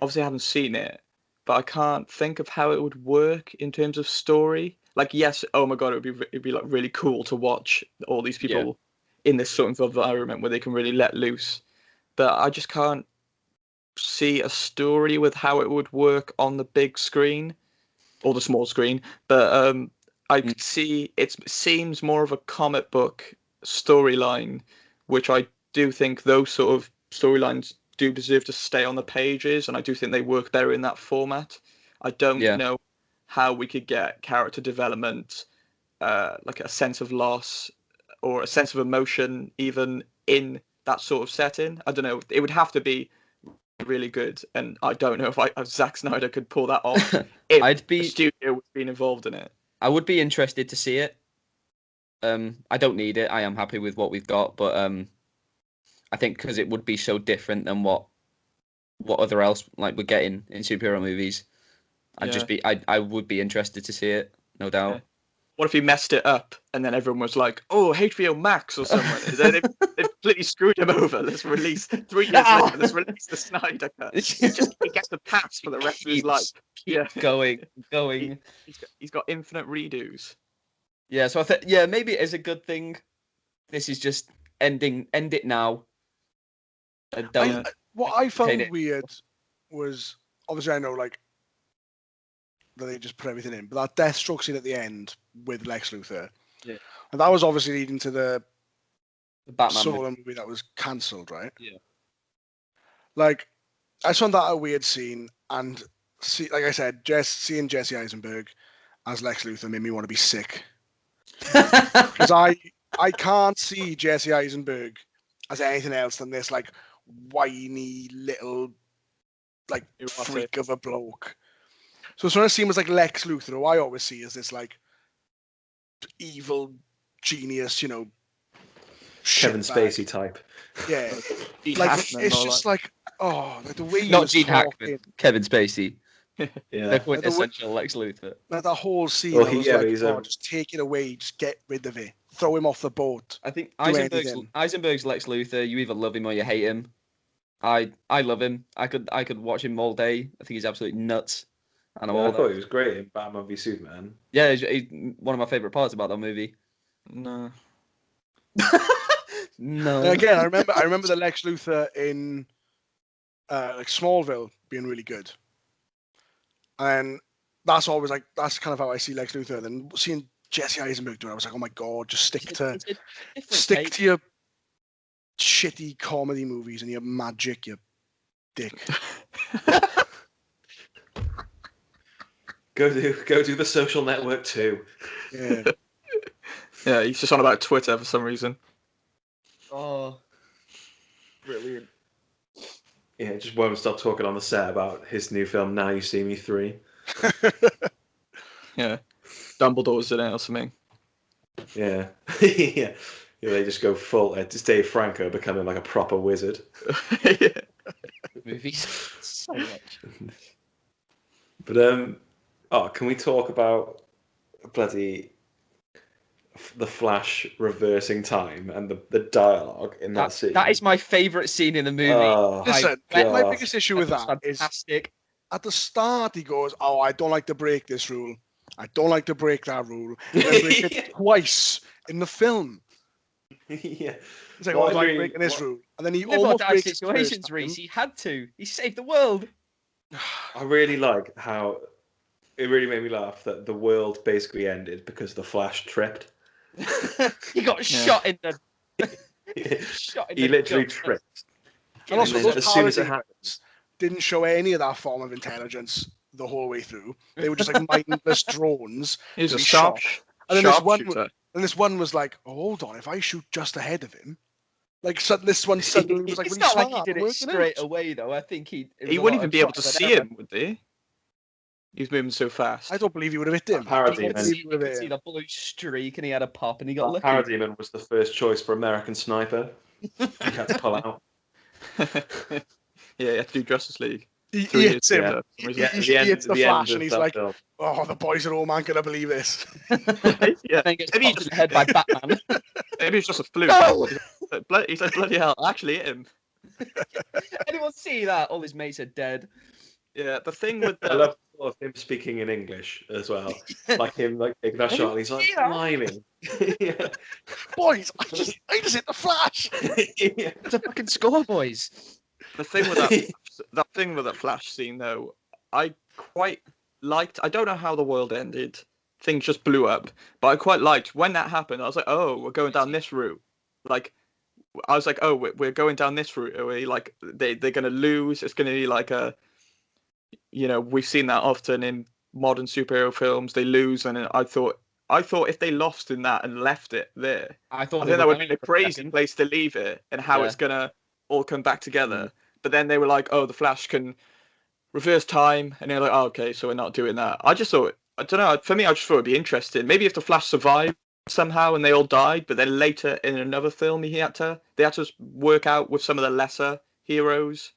Obviously, I haven't seen it, but I can't think of how it would work in terms of story. Like, yes, oh my god, it'd be like really cool to watch all these people in this sort of environment where they can really let loose. But I just can't see a story with how it would work on the big screen or the small screen. But I could see it seems more of a comic book storyline, which I do think those sort of storylines do deserve to stay on the pages, and I do think they work better in that format. I don't know how we could get character development, like a sense of loss or a sense of emotion, even in that sort of setting. I don't know. It would have to be really good, and I don't know if Zack Snyder could pull that off if the studio was being involved in it. I would be interested to see it. I don't need it. I am happy with what we've got, but I think because it would be so different than what other else like we're getting in superhero movies. I would be interested to see it, no doubt. what if he messed it up and then everyone was like, "Oh, HBO Max or someone"? Then they've completely screwed him over. Let's release 3 years later. Let's release the Snyder cut. He gets the pass for the rest of his life. Going. He's got infinite redos. Yeah, so maybe it is a good thing. This is just end it now. What I found weird was, obviously I know like that they just put everything in, but that Deathstroke scene at the end with Lex Luthor, and that was obviously leading to the Batman solo movie that was cancelled, right? Yeah. Like, I just found that a weird scene, and like I said, seeing Jesse Eisenberg as Lex Luthor made me want to be sick. Because I can't see Jesse Eisenberg as anything else than this like whiny little like freak of a bloke. So when I see him as like Lex Luthor, who I always see as this like evil genius, you know, Kevin Spacey type. Yeah, like it's just like like the way not Gene Hackman, Kevin Spacey. Yeah, the quintessential Lex Luthor. Like that whole scene, just take it away, just get rid of it, throw him off the boat. I think Eisenberg's Lex Luthor. You either love him or you hate him. I love him. I could watch him all day. I think he's absolutely nuts. And I thought he was great in Batman v Superman. Yeah, he's one of my favorite parts about that movie. No. No. And again, I remember the Lex Luthor in like Smallville being really good. And that's always like, that's kind of how I see Lex Luthor. Then seeing Jesse Eisenberg do it, I was like, oh my God, just stick to your shitty comedy movies and your magic, you dick. Go do The Social Network too. Yeah. Yeah, he's just on about Twitter for some reason. Oh, brilliant. Yeah, just won't stop talking on the set about his new film, Now You See Me 3. Yeah. Dumbledore's in it or something. Yeah. Yeah, they just go full. It's Dave Franco becoming like a proper wizard. Yeah. Movies. So much. But, can we talk about bloody the Flash reversing time and the dialogue in that scene? That is my favourite scene in the movie. Listen, my biggest issue with that is at the start he goes, "Oh, I don't like to break this rule. I don't like to break that rule." And then break it twice in the film. Yeah. It's like, "Oh, I'm breaking this rule," and then he almost breaks situations. Reese, he had to. He saved the world. I really like how it really made me laugh that the world basically ended because the Flash tripped. He got shot in the. He literally tripped. And also, those as soon as it happens, didn't show any of that form of intelligence the whole way through. They were just like mindless drones. He's a sharp. And then this one was like, "Oh, hold on, if I shoot just ahead of him." Like, so this one suddenly was like, it's not like he did it straight away, though. I think he wouldn't even be able to see him, would he? He was moving so fast. I don't believe he would have hit him. You could see the blue streak, and he had a pop, and he got lucky. Parademon was the first choice for American Sniper. He had to pull out. Yeah, he had to do Justice League. He hits him. He hits the Flash, and he's like, film. "Oh, the boys at home aren't gonna believe this." Yeah, then gets popped in the head by Batman. Maybe it's just a fluke. No! He said, "Bloody hell!" I actually hit him. Anyone see that? All his mates are dead. Yeah, the thing with I love him speaking in English as well, like him taking that shot, and he's like smiling. Yeah. Boys, I just hit the Flash. Yeah. It's a fucking score, boys. The thing with that thing with that Flash scene, though, I quite liked. I don't know how the world ended. Things just blew up, but I quite liked when that happened. I was like, oh, we're going down this route. Like, I was like, oh, we're going down this route. Are we like they're gonna lose? It's gonna be like a, we've seen that often in modern superhero films. They lose, and I thought if they lost in that and left it there, I think that would be a crazy place to leave it, and how it's gonna all come back together. But then they were like, oh, the Flash can reverse time, and they're like, oh, okay, so we're not doing that. I just thought, I don't know, for me, I just thought it'd be interesting. Maybe if the Flash survived somehow and they all died, but then later in another film they had to work out with some of the lesser heroes.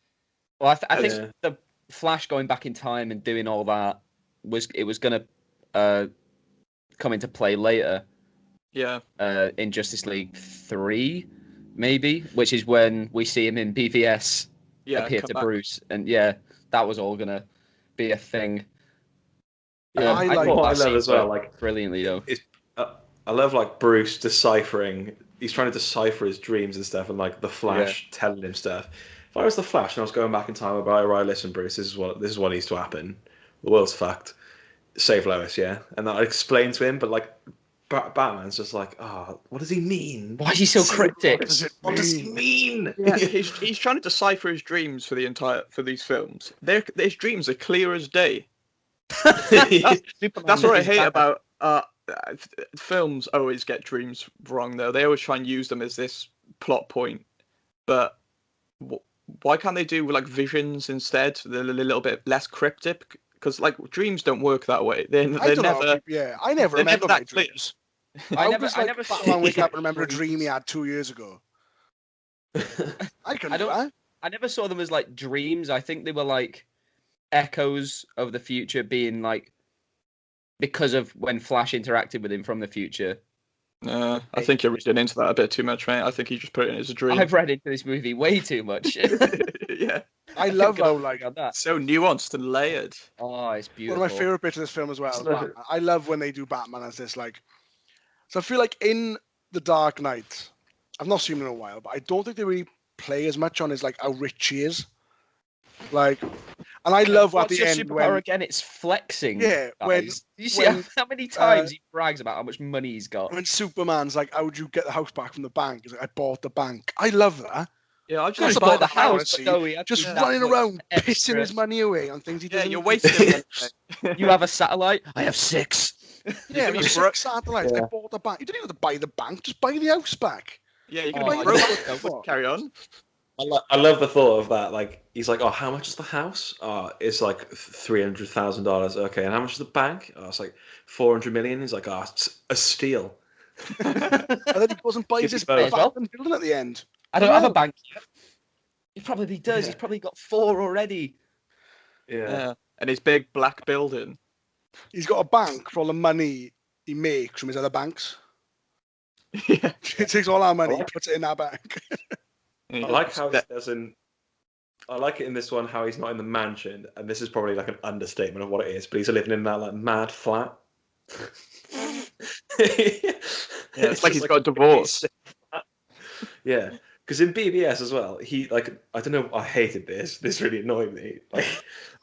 Well, I think the Flash going back in time and doing all that was gonna come into play later. Yeah. In Justice League 3, maybe, which is when we see him in BVS appear to back. Bruce, and that was all gonna be a thing. Yeah, I love as well, like brilliantly though. I love like Bruce deciphering. He's trying to decipher his dreams and stuff, and like the Flash telling him stuff. If I was the Flash and I was going back in time, I'd be like, right, listen, Bruce, this is what needs to happen. The world's fucked. Save Lois, yeah, and I'd explain to him, but like Batman's just like, what does he mean? Why is he so cryptic? What does he mean? Yeah, he's trying to decipher his dreams for these films. His dreams are clear as day. That's what I hate about films. Always get dreams wrong, though. They always try and use them as this plot point, but why can't they do like visions instead? They're a little bit less cryptic, because like dreams don't work that way. I never remember my dreams. I never saw wake up and remember a dream he had 2 years ago. I never saw them as like dreams. I think they were like echoes of the future, being like because of when Flash interacted with him from the future. I think you're reading into that a bit too much, mate. I think he just put it in as a dream. I've read into this movie way too much. Yeah, I love how like so nuanced and layered. Oh, it's beautiful. One of my favorite bits of this film as well. I love when they do Batman as this like. So I feel like in The Dark Knight, I've not seen him in a while, but I don't think they really play as much on his like how rich he is. Like, and I love at the end when again it's flexing. Yeah, when you see how many times he brags about how much money he's got. When Superman's like, "How would you get the house back from the bank?" He's like, "I bought the bank." I love that. Yeah, I just bought the house. Just running around, pissing his money away on things he doesn't. Yeah, you're wasting. You have a satellite. I have 6. Yeah, you have 6 satellites. I bought the bank. You don't even have to buy the bank. Just buy the house back. Yeah, you're gonna buy the bank. Carry on. I love the thought of that. Like, he's like, how much is the house? It's like $300,000. Okay, and how much is the bank? It's like 400 million. He's like, it's a steal. And then he goes and buys his building at the end. I don't have a bank yet. He probably does. He's probably got 4 already. Yeah. And his big black building. He's got a bank for all the money he makes from his other banks. Yeah. He takes all our money, puts it in our bank. I like how he doesn't. I like it in this one how he's not in the mansion, and this is probably like an understatement of what it is, but he's living in that like mad flat. It's like he's got a divorce. Yeah, because in BBS as well, he like I don't know. I hated this. This really annoyed me. Like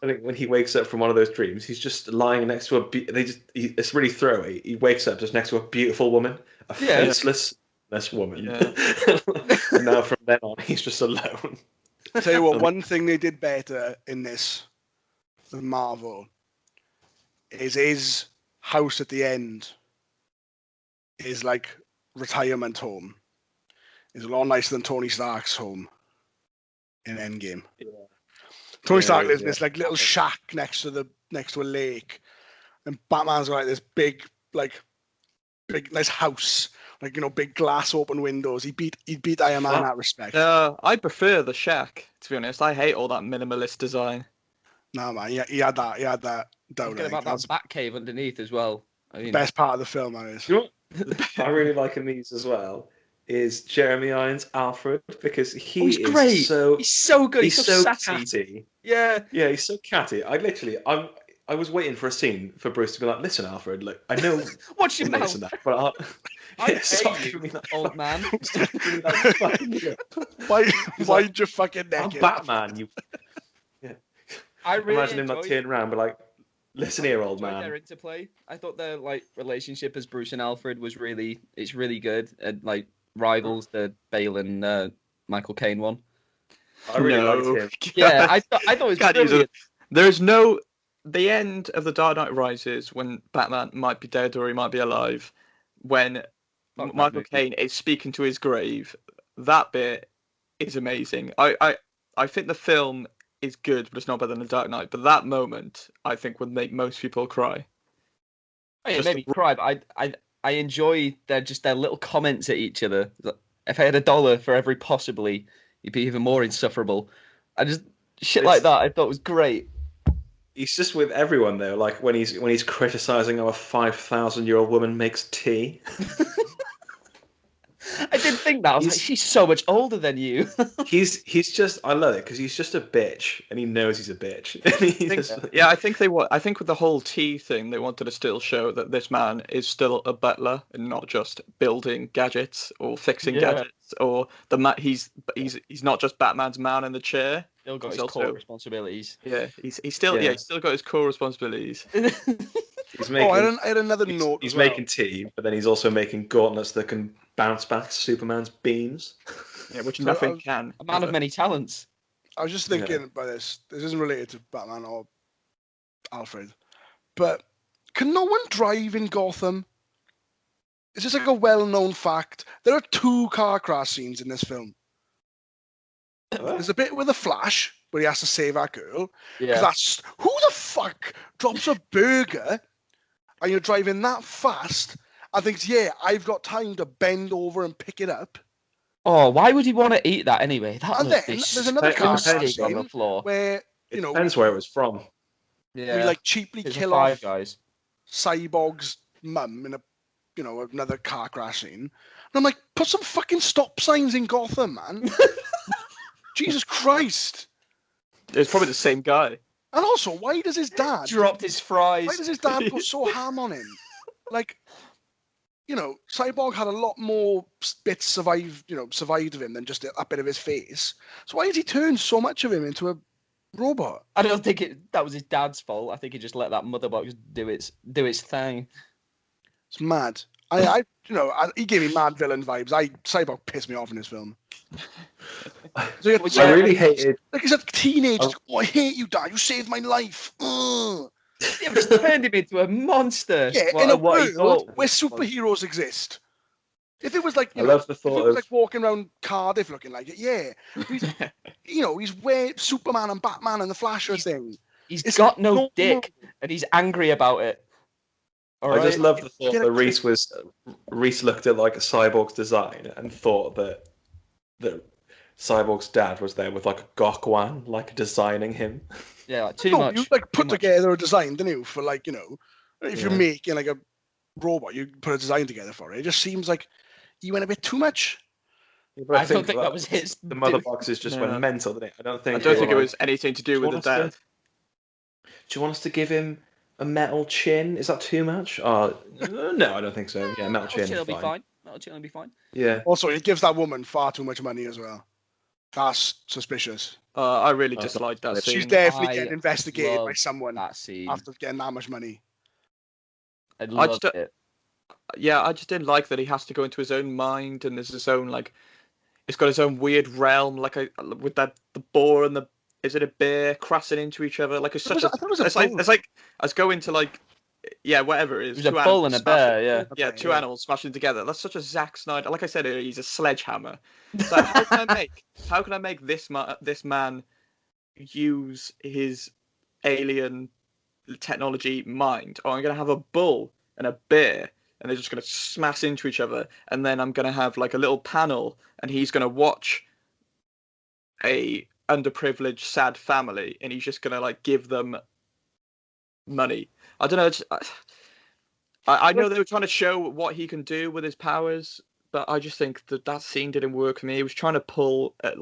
I think when he wakes up from one of those dreams, he's just lying next to it's really throwy. He wakes up just next to a beautiful woman, a faceless. This woman. Yeah. And now from then on, he's just alone. I'll tell you what, one thing they did better in this than Marvel is his house at the end is like retirement home. It's a lot nicer than Tony Stark's home in Endgame. Yeah. Tony Stark lives in this like little shack next to a lake, and Batman's got like this big nice house. Like, big glass open windows. He beat Iron Man in that respect. I prefer the shack, to be honest. I hate all that minimalist design. No, man, he had that down. Forget about that bat cave underneath as well. I mean, best part of the film, that is. You know what I really like in these as well is Jeremy Irons' Alfred, because he's great. He's so good. He's so sassy. catty. Yeah, he's so catty. I was waiting for a scene for Bruce to be like, "Listen, Alfred, look, I know watch your mouth, but stop giving me that old man. Why'd you fucking neck I'm Batman, you." Yeah. I really imagine him like turning around, but like, "Listen here, old man." Their interplay. I thought their like relationship as Bruce and Alfred was really good, and like rivals the Bale and Michael Caine one. I really liked him. Yeah, I thought it was brilliant. There's no. The end of The Dark Knight Rises, when Batman might be dead or he might be alive, when Michael Caine is speaking to his grave, that bit is amazing. I think the film is good, but it's not better than The Dark Knight. But that moment, I think, would make most people cry. Oh, yeah, it made me cry, but I enjoy their little comments at each other. If I had $1 for every possibly, you'd be even more insufferable. Like that, I thought was great. He's just with everyone though. Like when he's criticizing how a 5,000-year-old woman makes tea. I did think that. I was like, she's so much older than you. he's just. I love it because he's just a bitch, and he knows he's a bitch. I think with the whole tea thing, they wanted to still show that this man is still a butler and not just building gadgets or fixing gadgets, or he's not just Batman's man in the chair. Still got his core responsibilities. Yeah, he's still got his core responsibilities. He's making, I had another note. He's making tea, but then he's also making gauntlets that can bounce back Superman's beams. Yeah, which nothing can. A man of many talents. I was just thinking about this. This isn't related to Batman or Alfred, but can no one drive in Gotham? It's just like a well-known fact. There are 2 car crash scenes in this film. There's a bit with the Flash where he has to save that girl. Yeah. That's who the fuck drops a burger and you're driving that fast and thinks, yeah, I've got time to bend over and pick it up. Oh, why would he want to eat that anyway? And then there's another car crash on the floor where depends where it was from. Yeah, we like cheaply kill off Cyborg's mum in another car crash scene. And I'm like, put some fucking stop signs in Gotham, man. Jesus Christ. It's probably the same guy. And also, why does his dad dropped his fries? Why does his dad put so ham on him? Like, Cyborg had a lot more bits survived of him than just a bit of his face. So why did he turn so much of him into a robot? I don't think that was his dad's fault. I think he just let that mother box do its thing. It's mad. He gave me mad villain vibes. Cyborg pissed me off in this film. I really hated. Like he's a teenager. I hate you, Dad. You saved my life. Yeah, but he turned him into a monster. Yeah, in a world where superheroes exist. If it was like, I love the thought if it was like walking around Cardiff looking like it, yeah. He's where Superman and Batman and the Flash are thing. He's got no dick, and he's angry about it. I just love the thought that Reese looked at like a Cyborg's design and thought that Cyborg's dad was there with like a Gokwan, like designing him. Yeah, like, too much. You like put together a design, didn't you? For like, if you're making like a robot, you put a design together for it. It just seems like you went a bit too much. Yeah, I don't think that was his. The mother boxes just went mental, didn't it? I don't think it was anything to do with the dad. Do you want us to give him a metal chin? Is that too much? No, I don't think so. Yeah, metal chin will be fine. Metal chin will be fine. Yeah. Also, he gives that woman far too much money as well. That's suspicious. I really dislike that scene. She's definitely getting investigated by someone after getting that much money. I loved it. Yeah, I just didn't like that he has to go into his own mind and there's his own it's got his own weird realm, with the boar and is it a bear crashing into each other? Like it's like let's go into whatever it is. There's a bull and a bear, yeah. Two animals smashing together. That's such a Zack Snyder. Like I said earlier, he's a sledgehammer. So how can I make this man use his alien technology mind? Oh, I'm gonna have a bull and a bear, and they're just gonna smash into each other, and then I'm gonna have like a little panel, and he's gonna watch a underprivileged, sad family, and he's just gonna give them money. I don't know. I know they were trying to show what he can do with his powers, but I just think that scene didn't work for me. It was trying to pull at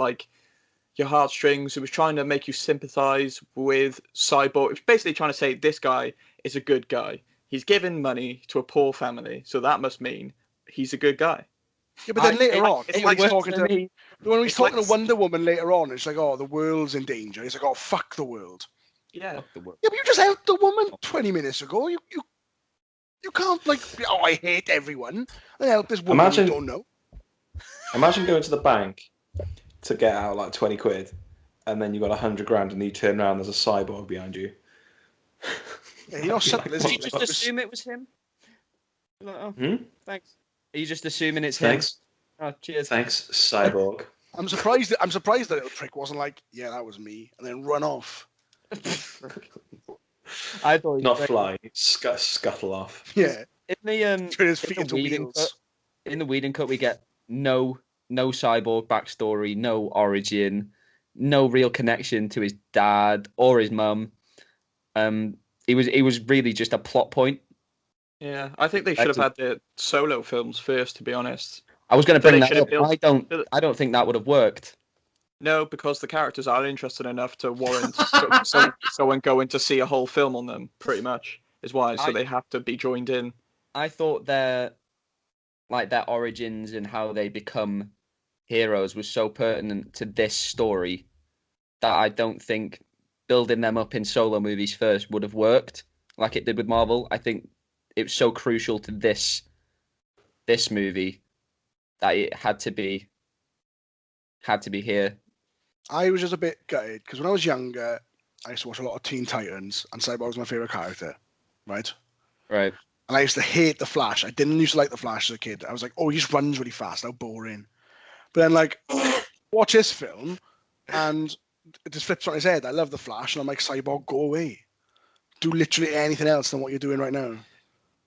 your heartstrings. It was trying to make you sympathize with Cyborg. It was basically trying to say this guy is a good guy. He's giving money to a poor family, so that must mean he's a good guy. Yeah, but then later on, when he's talking to Wonder Woman later on, it's like, oh, the world's in danger. He's like, oh, fuck the world. Yeah. Yeah, but you just helped the woman 20 minutes ago. You can't I hate everyone and help this woman you don't know. Imagine going to the bank to get out 20 quid, and then you got 100 grand, and you turn around, there's a cyborg behind you. Yeah, you're not subtle, is he? Did you just assume it was him? Thanks. Are you just assuming it's him? Thanks. Oh, cheers. Thanks, cyborg. I'm surprised that little prick wasn't like, yeah, that was me, and then run off. I thought not fly, scuttle off. Yeah. In the Whedon cut, we get no cyborg backstory, no origin, no real connection to his dad or his mum. He was really just a plot point. Yeah, I think they should have had the solo films first, to be honest. I was going to bring that up. I don't think that would have worked. No, because the characters are interesting enough to warrant someone going to see a whole film on them, pretty much, is why. So they have to be joined in. I thought their origins and how they become heroes was so pertinent to this story that I don't think building them up in solo movies first would have worked like it did with Marvel. I think it was so crucial to this movie that it had to be here. I was just a bit gutted because when I was younger, I used to watch a lot of Teen Titans, and Cyborg was my favorite character, right? Right. And I used to hate the Flash. I didn't used to like the Flash as a kid. I was like, oh, he just runs really fast. How boring. But then, like, watch this film, and it just flips on his head. I love the Flash, and I'm like, Cyborg, go away. Do literally anything else than what you're doing right now.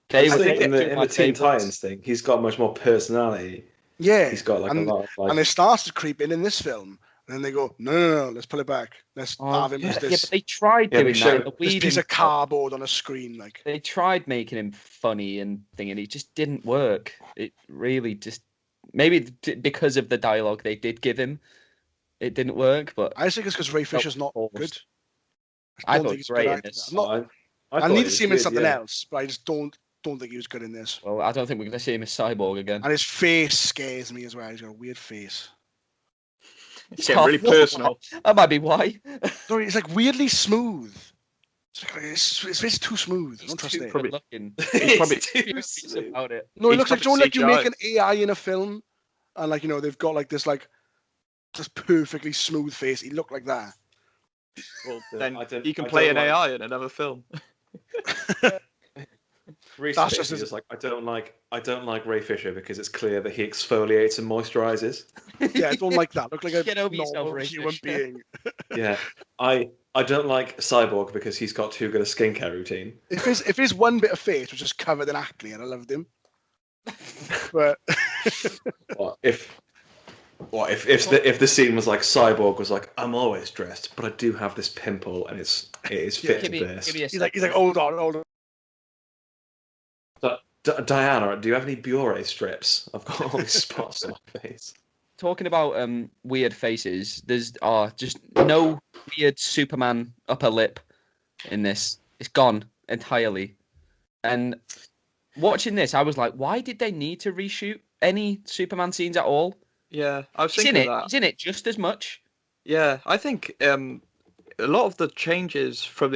In the Teen Titans thing, he's got much more personality. Yeah. He's got like a lot of like... And it starts to creep in this film. And then they go, no, let's pull it back. Let's have him as this. Yeah, but they tried doing that. This piece of cardboard on a screen, like. They tried making him funny and thing, and it just didn't work. It really just maybe because of the dialogue they did give him, it didn't work. But I think it's because Ray Fisher's not good. I thought he was great in this. I need to see him in something else, but I just don't think he was good in this. Well, I don't think we're going to see him as Cyborg again. And his face scares me as well. He's got a weird face. It's getting really personal. That might be why. Sorry, it's like weirdly smooth. His face is too smooth. I don't trust it. He's probably too smooth about it. No, it looks like don't let you make an AI in a film, and like they've got like this perfectly smooth face. He looked like that. Well, then he can play an AI in another film. That's just like I don't like Ray Fisher because it's clear that he exfoliates and moisturizes. Yeah, I don't like that. Look like a normal human being. Yeah, I don't like Cyborg because he's got too good a skincare routine. If his one bit of face was just covered in acne, and I loved him. But if the scene was like Cyborg was like, I'm always dressed, but I do have this pimple and it is fit to this. He's like, hold on. Diana, do you have any Bure strips? I've got all these spots on my face. Talking about weird faces, there's just no weird Superman upper lip in this. It's gone entirely. And watching this, I was like, why did they need to reshoot any Superman scenes at all? Yeah, I was thinking that. He's in it just as much. Yeah, I think a lot of the changes from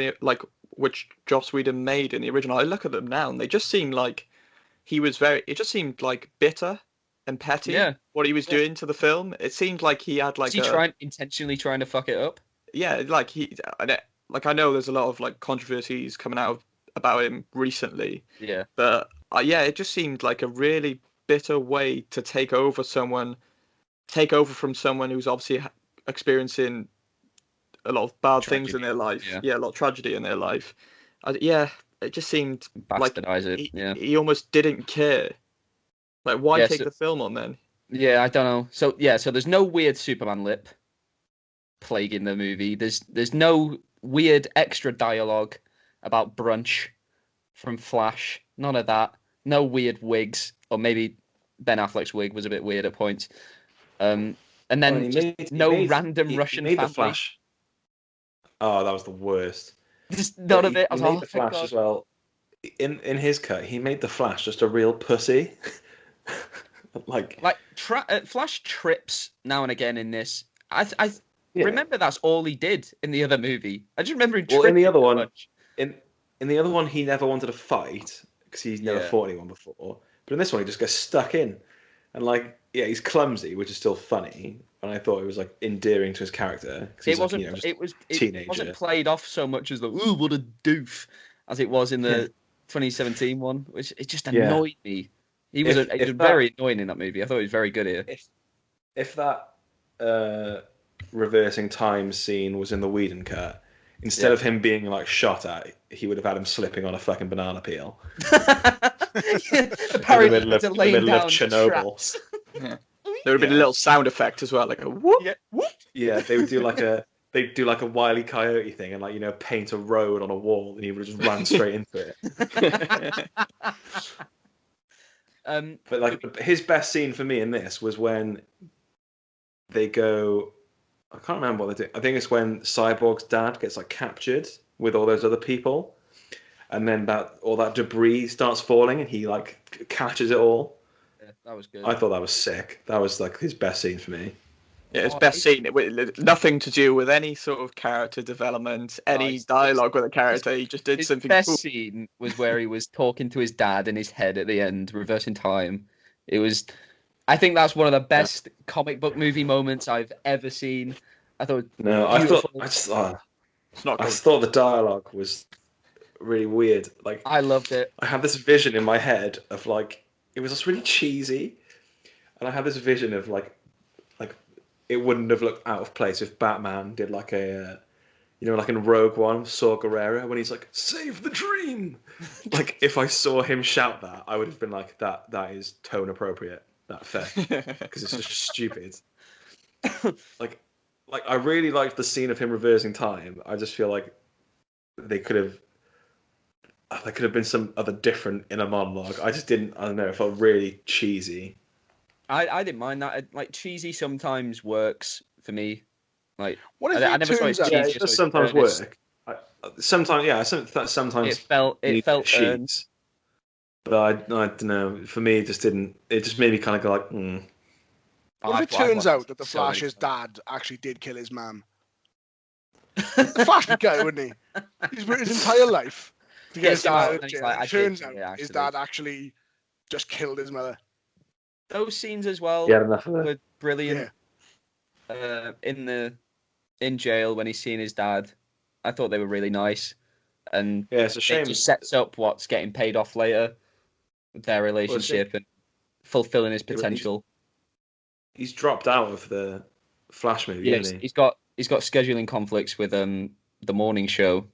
which Joss Whedon made in the original, I look at them now and they just seem like it just seemed like bitter and petty. Yeah. What he was doing to the film. It seemed like he had like. Is he intentionally trying to fuck it up? Yeah, I know there's a lot of like controversies coming out about him recently. Yeah. But it just seemed like a really bitter way to take over from someone who's obviously experiencing a lot of bad things in their life. Yeah, a lot of tragedy in their life. It just seemed like he almost didn't care. Like, why take the film on then? Yeah, I don't know. So there's no weird Superman lip plaguing the movie. There's no weird extra dialogue about brunch from Flash. None of that. No weird wigs, or maybe Ben Affleck's wig was a bit weird at points. And then random Russian family. The Flash. Oh, that was the worst. Just none of it. He made the Flash as well. In his cut, he made the Flash just a real pussy. Flash trips now and again in this. I remember that's all he did in the other movie. I just remember him tripping. In the other one, in the other one, he never wanted to fight because he's never fought anyone before. But in this one, he just gets stuck in, and he's clumsy, which is still funny. And I thought it was endearing to his character. It wasn't. It wasn't played off so much as "ooh, what a doof," as it was in the 2017 one, which it just annoyed me. He was very annoying in that movie. I thought he was very good here. If that reversing time scene was in the Whedon cut, instead of him being shot at, he would have had him slipping on a fucking banana peel. The middle of Chernobyl. Yeah. There would have been a little sound effect as well, like a whoop. Yeah, they would do they do like a Wile E. Coyote thing and like paint a road on a wall, and he would just run straight into it. But like his best scene for me in this was when they go. I can't remember what they do. I think it's when Cyborg's dad gets like captured with all those other people, and then all that debris starts falling, and he like catches it all. Yeah, that was good. I thought that was sick. That was like his best scene for me. Yeah, his best scene. Nothing to do with any sort of character development, any dialogue with a character. He just did something. His best scene was where he was talking to his dad in his head at the end, reversing time. It was. I think that's one of the best comic book movie moments I've ever seen. I thought. No, I thought the dialogue was really weird. Like I loved it. I had this vision in my head of like it was just really cheesy, and I had this vision of like it wouldn't have looked out of place if Batman did like a like in Rogue One, Saw Gerrera, when he's like, "Save the dream." Like if I saw him shout that, I would have been like, that is tone appropriate. That fair, because it's just stupid. like I really liked the scene of him reversing time. I just feel like there could have been some other different inner monologue. I just didn't. I don't know. It felt really cheesy. I didn't mind that. Like cheesy sometimes works for me. Like what if I never saw it cheesy. It does sometimes work. Sometimes, yeah. Sometimes it felt cheese. But I don't know. For me, it just didn't. It just made me kind of go like. What if it turns out that the Flash's dad actually did kill his mum? The Flash would get it, wouldn't he? He's worked his entire life to get his dad out of jail. It turns out his dad actually just killed his mother. Those scenes as well were brilliant. Yeah. In jail when he's seeing his dad, I thought they were really nice, and it's a shame. It just sets up what's getting paid off later with their relationship and fulfilling his potential. He's dropped out of the Flash movie. Yeah, he's got scheduling conflicts with the morning show.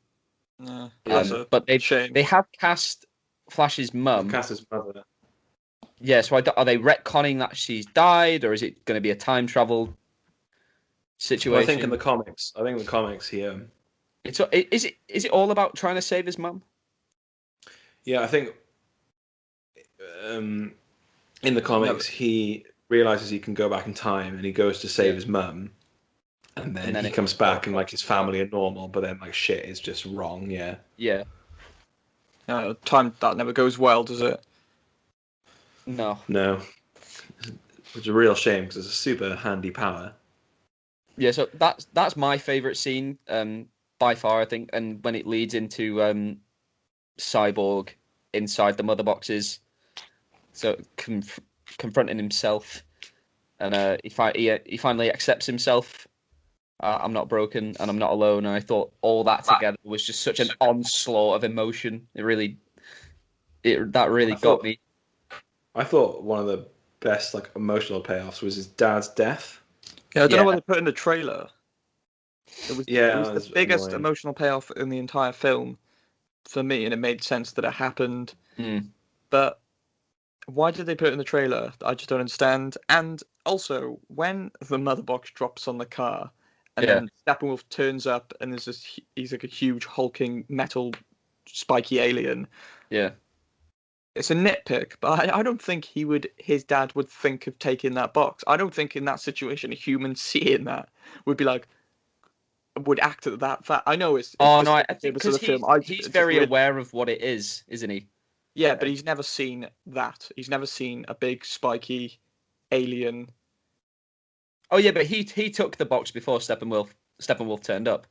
But they have cast Flash's mum. Cast his mother. Yeah, so are they retconning that she's died, or is it going to be a time travel situation? Well, I think in the comics, he. Is it all about trying to save his mum? Yeah, I think. In the comics, he realizes he can go back in time, and he goes to save his mum, and then he comes back, and like his family are normal, but then like shit is just wrong. Yeah. Yeah. Time that never goes well, does it? No. Which is a real shame because it's a super handy power. Yeah, so that's my favourite scene by far, I think, and when it leads into Cyborg inside the mother boxes, so confronting himself, and he finally accepts himself. I'm not broken and I'm not alone, and I thought all that together was just such an onslaught of emotion. That really got me. I thought one of the best like emotional payoffs was his dad's death. Yeah, I don't know what they put in the trailer. It was the biggest emotional payoff in the entire film for me, and it made sense that it happened. But why did they put it in the trailer? I just don't understand. And also, when the mother box drops on the car, and then Steppenwolf turns up, and he's like a huge hulking metal spiky alien. Yeah. It's a nitpick, but I don't think his dad would think of taking that box. I don't think in that situation a human seeing that would act at that fact. I know it's I think because he's very aware of what it is, isn't he? Yeah, but he's never seen that. He's never seen a big spiky alien. Oh yeah, but he took the box before Steppenwolf turned up.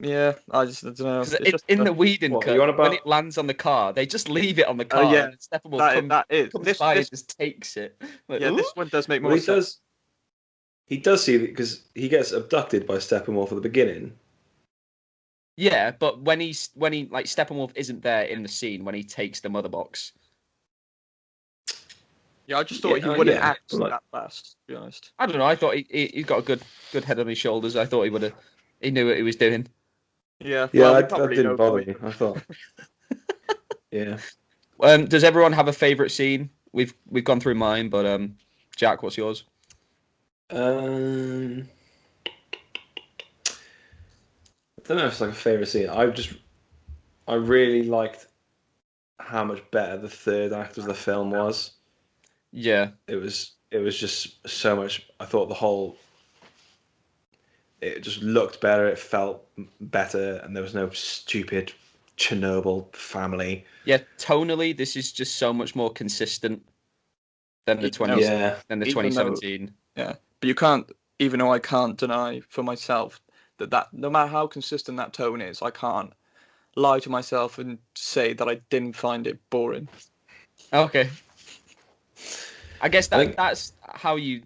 Yeah, I don't know. In the Whedon cut, when it lands on the car, they just leave it on the car. And Steppenwolf comes by and just takes it. Like, this one does make more sense. He does see it because he gets abducted by Steppenwolf at the beginning. Yeah, but when he like Steppenwolf isn't there in the scene when he takes the mother box. Yeah, I just thought he wouldn't act that fast. To be honest, I don't know. I thought he got a good head on his shoulders. I thought he knew what he was doing. Yeah, that didn't bother me. I thought. Yeah. Does everyone have a favourite scene? We've gone through mine, but Jack, what's yours? don't know if it's like a favorite scene. I really liked how much better the third act of the film was. Yeah, it was just so much. I thought it just looked better. It felt better, and there was no stupid Chernobyl family. Yeah, tonally, this is just so much more consistent than the 2017. Yeah, but you can't. Even though I can't deny for myself that no matter how consistent that tone is, I can't lie to myself and say that I didn't find it boring. Okay. I guess that's how you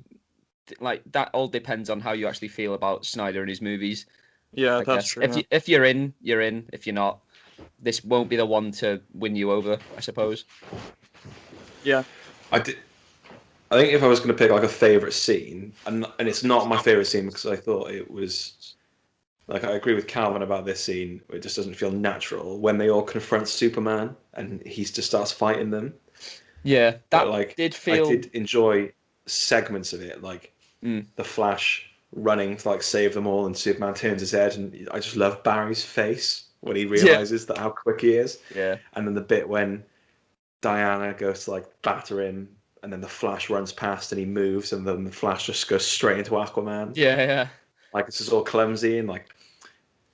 like. That all depends on how you actually feel about Snyder and his movies. Yeah, that's true. If you're in, you're in. If you're not, this won't be the one to win you over, I suppose. Yeah. I think if I was going to pick like a favorite scene, and it's not my favorite scene because I thought it was like, I agree with Calvin about this scene. It just doesn't feel natural when they all confront Superman and he just starts fighting them. Yeah, did feel. I did enjoy segments of it, like the Flash running to like save them all, and Superman turns his head, and I just love Barry's face when he realizes that how quick he is. Yeah, and then the bit when Diana goes to like batter him, and then the Flash runs past and he moves, and then the Flash just goes straight into Aquaman. Yeah. Like, this is all clumsy, and like,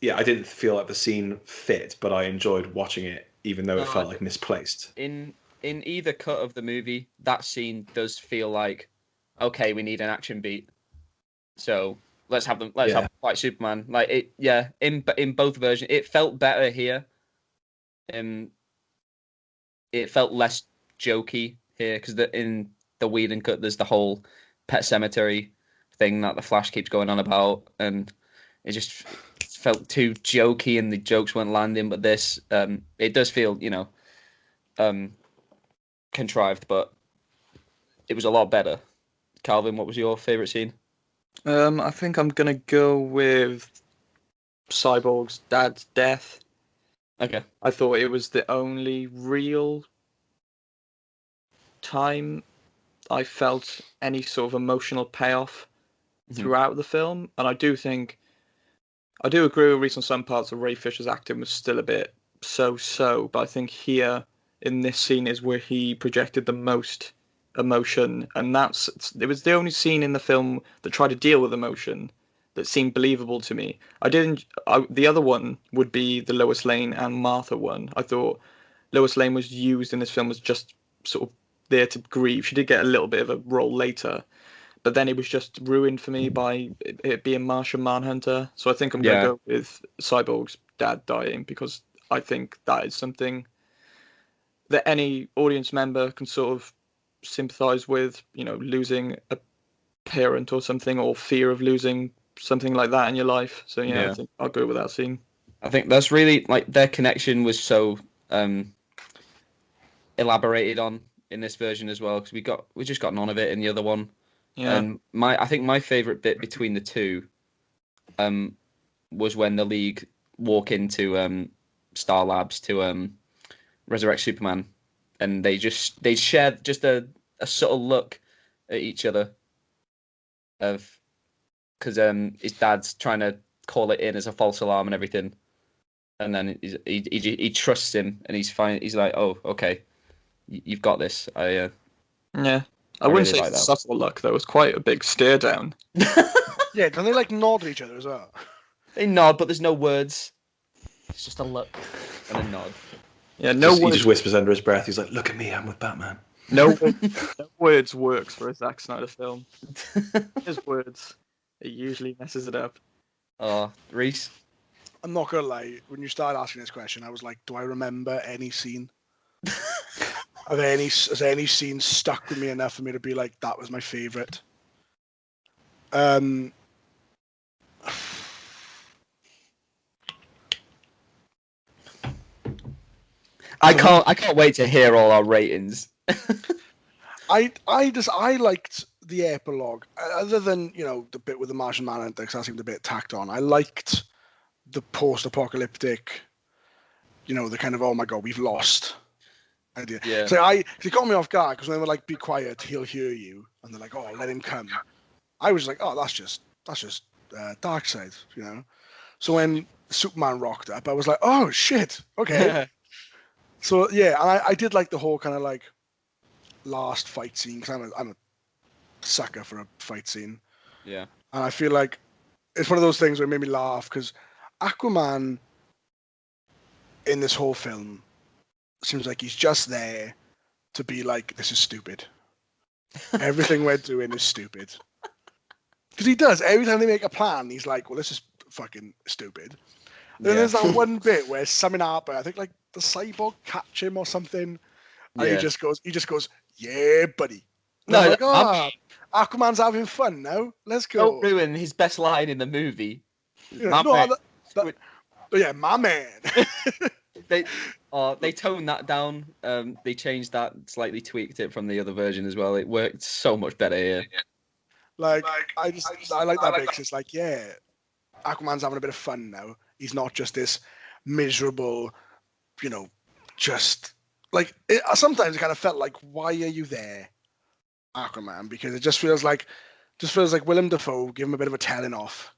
yeah, I didn't feel like the scene fit, but I enjoyed watching it, even though it felt like misplaced. In either cut of the movie, that scene does feel like, okay, we need an action beat, so let's have them fight Superman. Like it, yeah. In both versions, it felt better here. It felt less jokey here because in the Whedon cut, there's the whole Pet Cemetery thing that the Flash keeps going on about, and it just felt too jokey, and the jokes weren't landing. But this, it does feel, contrived, but it was a lot better. Calvin, what was your favorite scene? I think I'm gonna go with Cyborg's dad's death. Okay. I thought it was the only real time I felt any sort of emotional payoff throughout the film, and I do agree with Reese on some parts of Ray Fisher's acting was still a bit so, but I think here in this scene is where he projected the most emotion, and it was the only scene in the film that tried to deal with emotion that seemed believable to me. The other one would be the Lois Lane and Martha one. I thought Lois Lane was used in this film as just sort of there to grieve. She did get a little bit of a role later, but then it was just ruined for me by it being Martian Manhunter. So I think I'm going to go with Cyborg's dad dying, because I think that is something that any audience member can sort of sympathize with, losing a parent or something, or fear of losing something like that in your life. So I think I'll go with that scene. I think that's really, like, their connection was so elaborated on in this version as well, because we just got none of it in the other one. Yeah. I think my favorite bit between the two was when the League walk into Star Labs to resurrect Superman, and they share just a subtle look at each other because his dad's trying to call it in as a false alarm and everything, and then he trusts him, and he's fine. He's like, oh, okay, you've got this. I wouldn't say it's a subtle look though. It's quite a big stare down. Yeah, don't they like nod at each other as well? They nod, but there's no words. It's just a look and a nod. Yeah, he just whispers under his breath. He's like, "Look at me, I'm with Batman." No words works for a Zack Snyder film. His words, it usually messes it up. Reese? I'm not gonna lie. When you started asking this question, I was like, "Do I remember any scene? Has any scene stuck with me enough for me to be like, that was my favorite?" I can't wait to hear all our ratings. I liked the epilogue, other than the bit with the Martian Manhunter, because that seemed a bit tacked on. I liked the post-apocalyptic, the kind of, oh my god, we've lost idea. Yeah. So it got me off guard, because when they were like, be quiet, he'll hear you, and they're like, oh, let him come. I was like, oh, that's just Darkseid, So when Superman rocked up, I was like, oh shit, okay. So yeah, and I did like the whole kind of like last fight scene because I'm a sucker for a fight scene. Yeah. And I feel like it's one of those things where it made me laugh because Aquaman in this whole film seems like he's just there to be like, this is stupid. Everything we're doing is stupid. Because he does. Every time they make a plan, he's like, well, this is fucking stupid. Then there's that one bit where something happened. I think like the cyborg catch him or something. And he just goes, yeah, buddy. And no, like, Aquaman's having fun now. Let's go. Don't ruin his best line in the movie. Yeah, but yeah, my man. They toned that down. They changed that, slightly tweaked it from the other version as well. It worked so much better here. Like I like that bit because it's like, yeah, Aquaman's having a bit of fun now. He's not just this miserable, just like sometimes it kind of felt like, why are you there, Aquaman? Because it just feels like Willem Dafoe give him a bit of a telling off.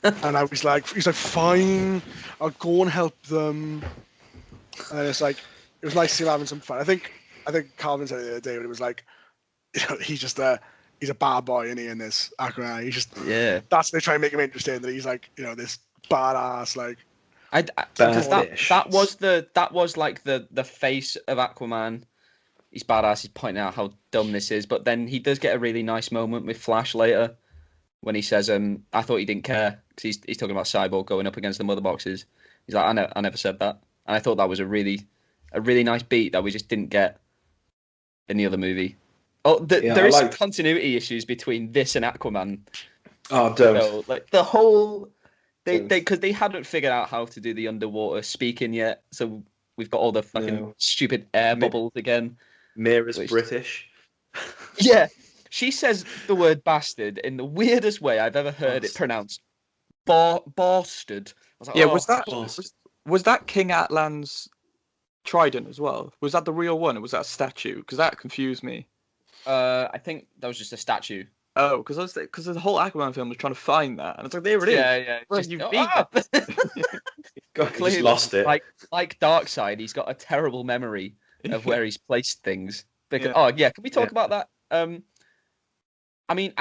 And he's like, fine, I'll go and help them. And it's like, it was nice to see him having some fun. I think Calvin said it the other day, but it was like, he's just he's a bad boy, isn't he, in this Aquaman? He's just, that's they try and make him interesting, that he's like, this badass, like. Because that was like the face of Aquaman. He's badass. He's pointing out how dumb this is, but then he does get a really nice moment with Flash later when he says, "I thought you didn't care," because he's talking about Cyborg going up against the mother boxes. He's like, "I never said that," and I thought that was a really nice beat that we just didn't get in the other movie. Oh, there is some continuity issues between this and Aquaman. Oh, don't. Like the whole. Because they hadn't figured out how to do the underwater speaking yet, so we've got all the fucking stupid air bubbles again. Mira's British. Yeah, she says the word bastard in the weirdest way I've ever heard it pronounced. Bastard. Like, yeah, was that King Atlan's trident as well? Was that the real one, or was that a statue? Because that confused me. I think that was just a statue. Oh, because the whole Aquaman film was trying to find that, and it's like, there it is. Yeah. Well, just, Clearly, lost it. Like Darkseid, he's got a terrible memory of where he's placed things. Because, can we talk about that? I mean,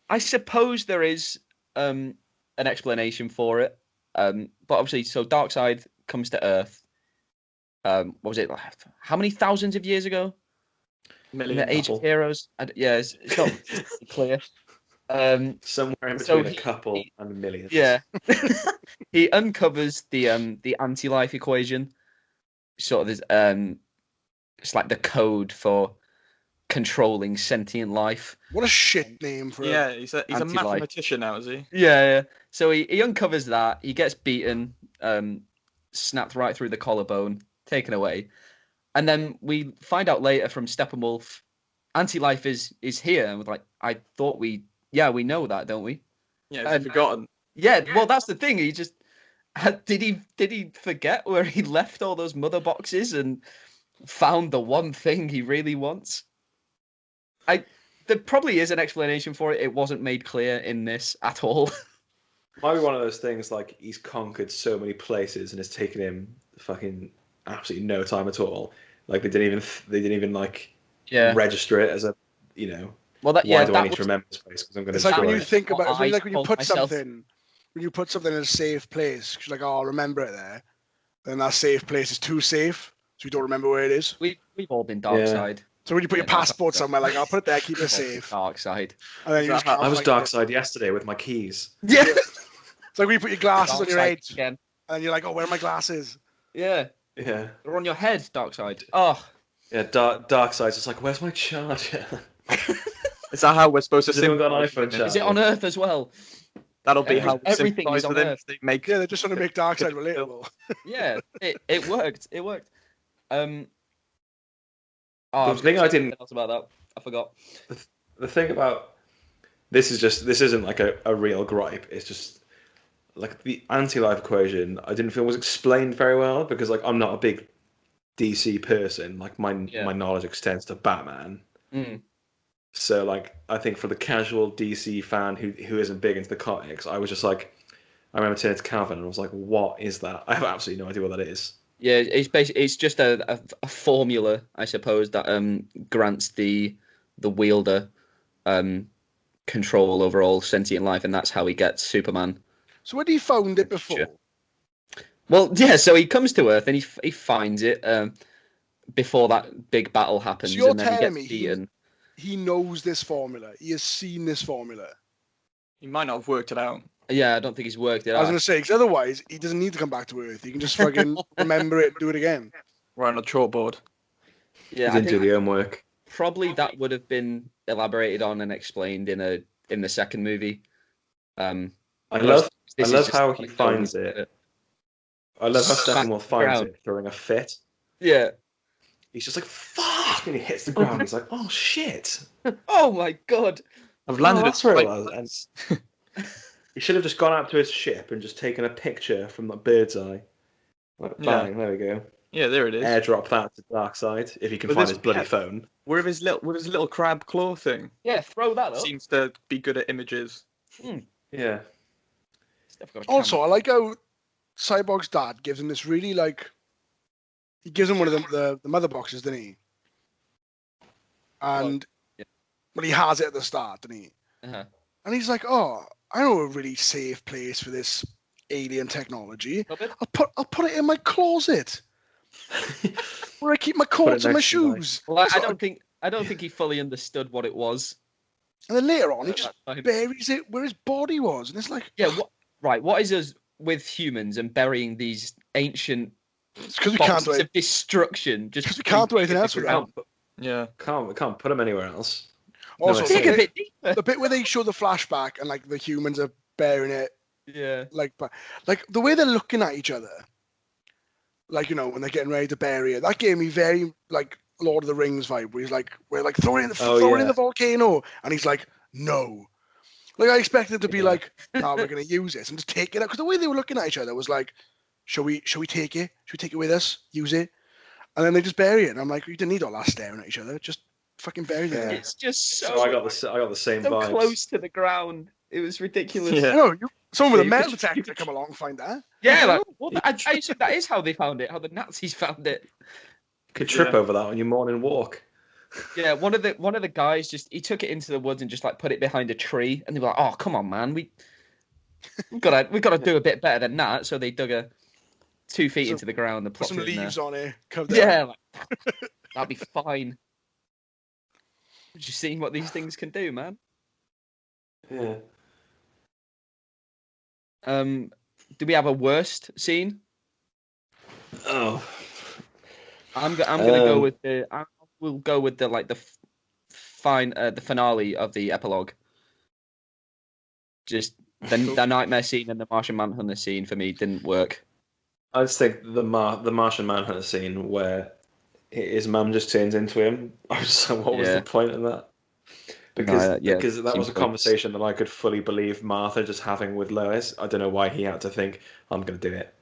I suppose there is an explanation for it, but obviously, so Darkseid comes to Earth. What was it? How many thousands of years ago? Million. In the Age of Heroes. It's not clear. Somewhere in between a couple and a million. Yeah. He uncovers the anti-life equation. Sort of it's like the code for controlling sentient life. What a shit name for he's a mathematician now, is he? Yeah. So he uncovers that. He gets beaten, snapped right through the collarbone, taken away. And then we find out later from Steppenwolf, anti-life is here. And we're like, I thought we know that, don't we? Yeah, it's forgotten. Yeah, well, that's the thing. He just did he forget where he left all those mother boxes and found the one thing he really wants? There probably is an explanation for it. It wasn't made clear in this at all. Might be one of those things like he's conquered so many places and it's taken him fucking absolutely no time at all. Like they didn't even like register it as a Well, why do I need to remember this place? Because I'm going to. It's like when you think about it's really like when you put something in a safe place. Cause you're like, oh, I'll remember it there. Then that safe place is too safe, so you don't remember where it is. We've all been Darkseid. So when you put your passport somewhere, like I'll put it there, keep it safe. Darkseid. And then I was Darkseid yesterday with my keys. Yeah. It's like when you put your glasses on your head, again. And you're like, oh, where are my glasses? Yeah. Yeah. They're on your head, Darkseid. Oh. Yeah, Darkseid's just like, where's my charger? Is that how we're supposed to? Has anyone got an iPhone charger? Is it on Earth as well? That'll be how everything is on Earth. Yeah, they're just trying to make Darkseid relatable. Yeah, it worked. It worked. The thing I didn't about that, I forgot. The thing about this isn't like a real gripe. It's just like the anti-life equation. I didn't feel was explained very well because like I'm not a big DC person. Like my knowledge extends to Batman. Mm. So like I think for the casual DC fan who isn't big into the comics, I was just like, I remember turning to Calvin and I was like, "What is that?" I have absolutely no idea what that is. Yeah, it's just a formula, I suppose, that grants the wielder control over all sentient life, and that's how he gets Superman. So when he found it before? Well, yeah. So he comes to Earth and he finds it before that big battle happens, so and then he gets beaten. He knows this formula. He has seen this formula. He might not have worked it out. Yeah, I don't think he's worked it out. I was going to say, because otherwise, he doesn't need to come back to Earth. He can just fucking remember it and do it again. Right on a chalkboard. Yeah, he didn't do the homework. Probably that would have been elaborated on and explained in the second movie. I love how he finds it. I love how Steppenwolf finds it throwing a fit. Yeah. He's just like, fuck! And he hits the ground. He's like, oh, shit. Oh, my God. I've landed at where it was. He should have just gone out to his ship and just taken a picture from the bird's eye. Like, bang, there we go. Yeah, there it is. Airdrop that to Darkseid, if he can find his bloody phone. With his little crab claw thing. Yeah, throw that up. Seems to be good at images. Yeah. Also, I like how Cyborg's dad gives him this really, he gives him one of the mother boxes, doesn't he? And he has it at the start, doesn't he? Uh-huh. And he's like, oh, I know a really safe place for this alien technology. I'll put it in my closet. Where I keep my coats and my shoes. Well, I don't think he fully understood what it was. And then later on, he just buries it where his body was, and it's like, what is us with humans and burying these ancient because we can't do of destruction? Just because we can't do anything else with them. Yeah, we can't put them anywhere else. Also, the bit where they show the flashback and the humans are burying it. Yeah. Like the way they're looking at each other. When they're getting ready to bury it, that gave me very Lord of the Rings vibe. Where he's like, we're throwing it in the volcano, and he's like, no. I expected it to be no, we're gonna use this and just take it out. Because the way they were looking at each other was like, shall we take it? Should we take it with us? Use it? And then they just bury it. And I'm like, you didn't need all that staring at each other. Just fucking bury it. It's just so. I got the same vibes. Close to the ground. It was ridiculous. Yeah. No, someone with a metal detector come along and find that. Yeah, I assume that is how they found it. How the Nazis found it. You could trip over that on your morning walk. Yeah, one of the guys he took it into the woods and just put it behind a tree, and they were like, "Oh, come on, man, we've got to do a bit better than that." So they dug 2 feet into the ground and put some leaves on it. Yeah, that'd be fine. Just seeing what these things can do, man. Yeah. Do we have a worst scene? Oh, I'm gonna go with we'll go with the finale of the epilogue. Just the nightmare scene and the Martian Manhunter scene for me didn't work. I just think the Martian Manhunter scene where his mum just turns into him. I was just like, what was the point of that? Because that was a conversation that I could fully believe Martha just having with Lois. I don't know why he had to think, I'm going to do it.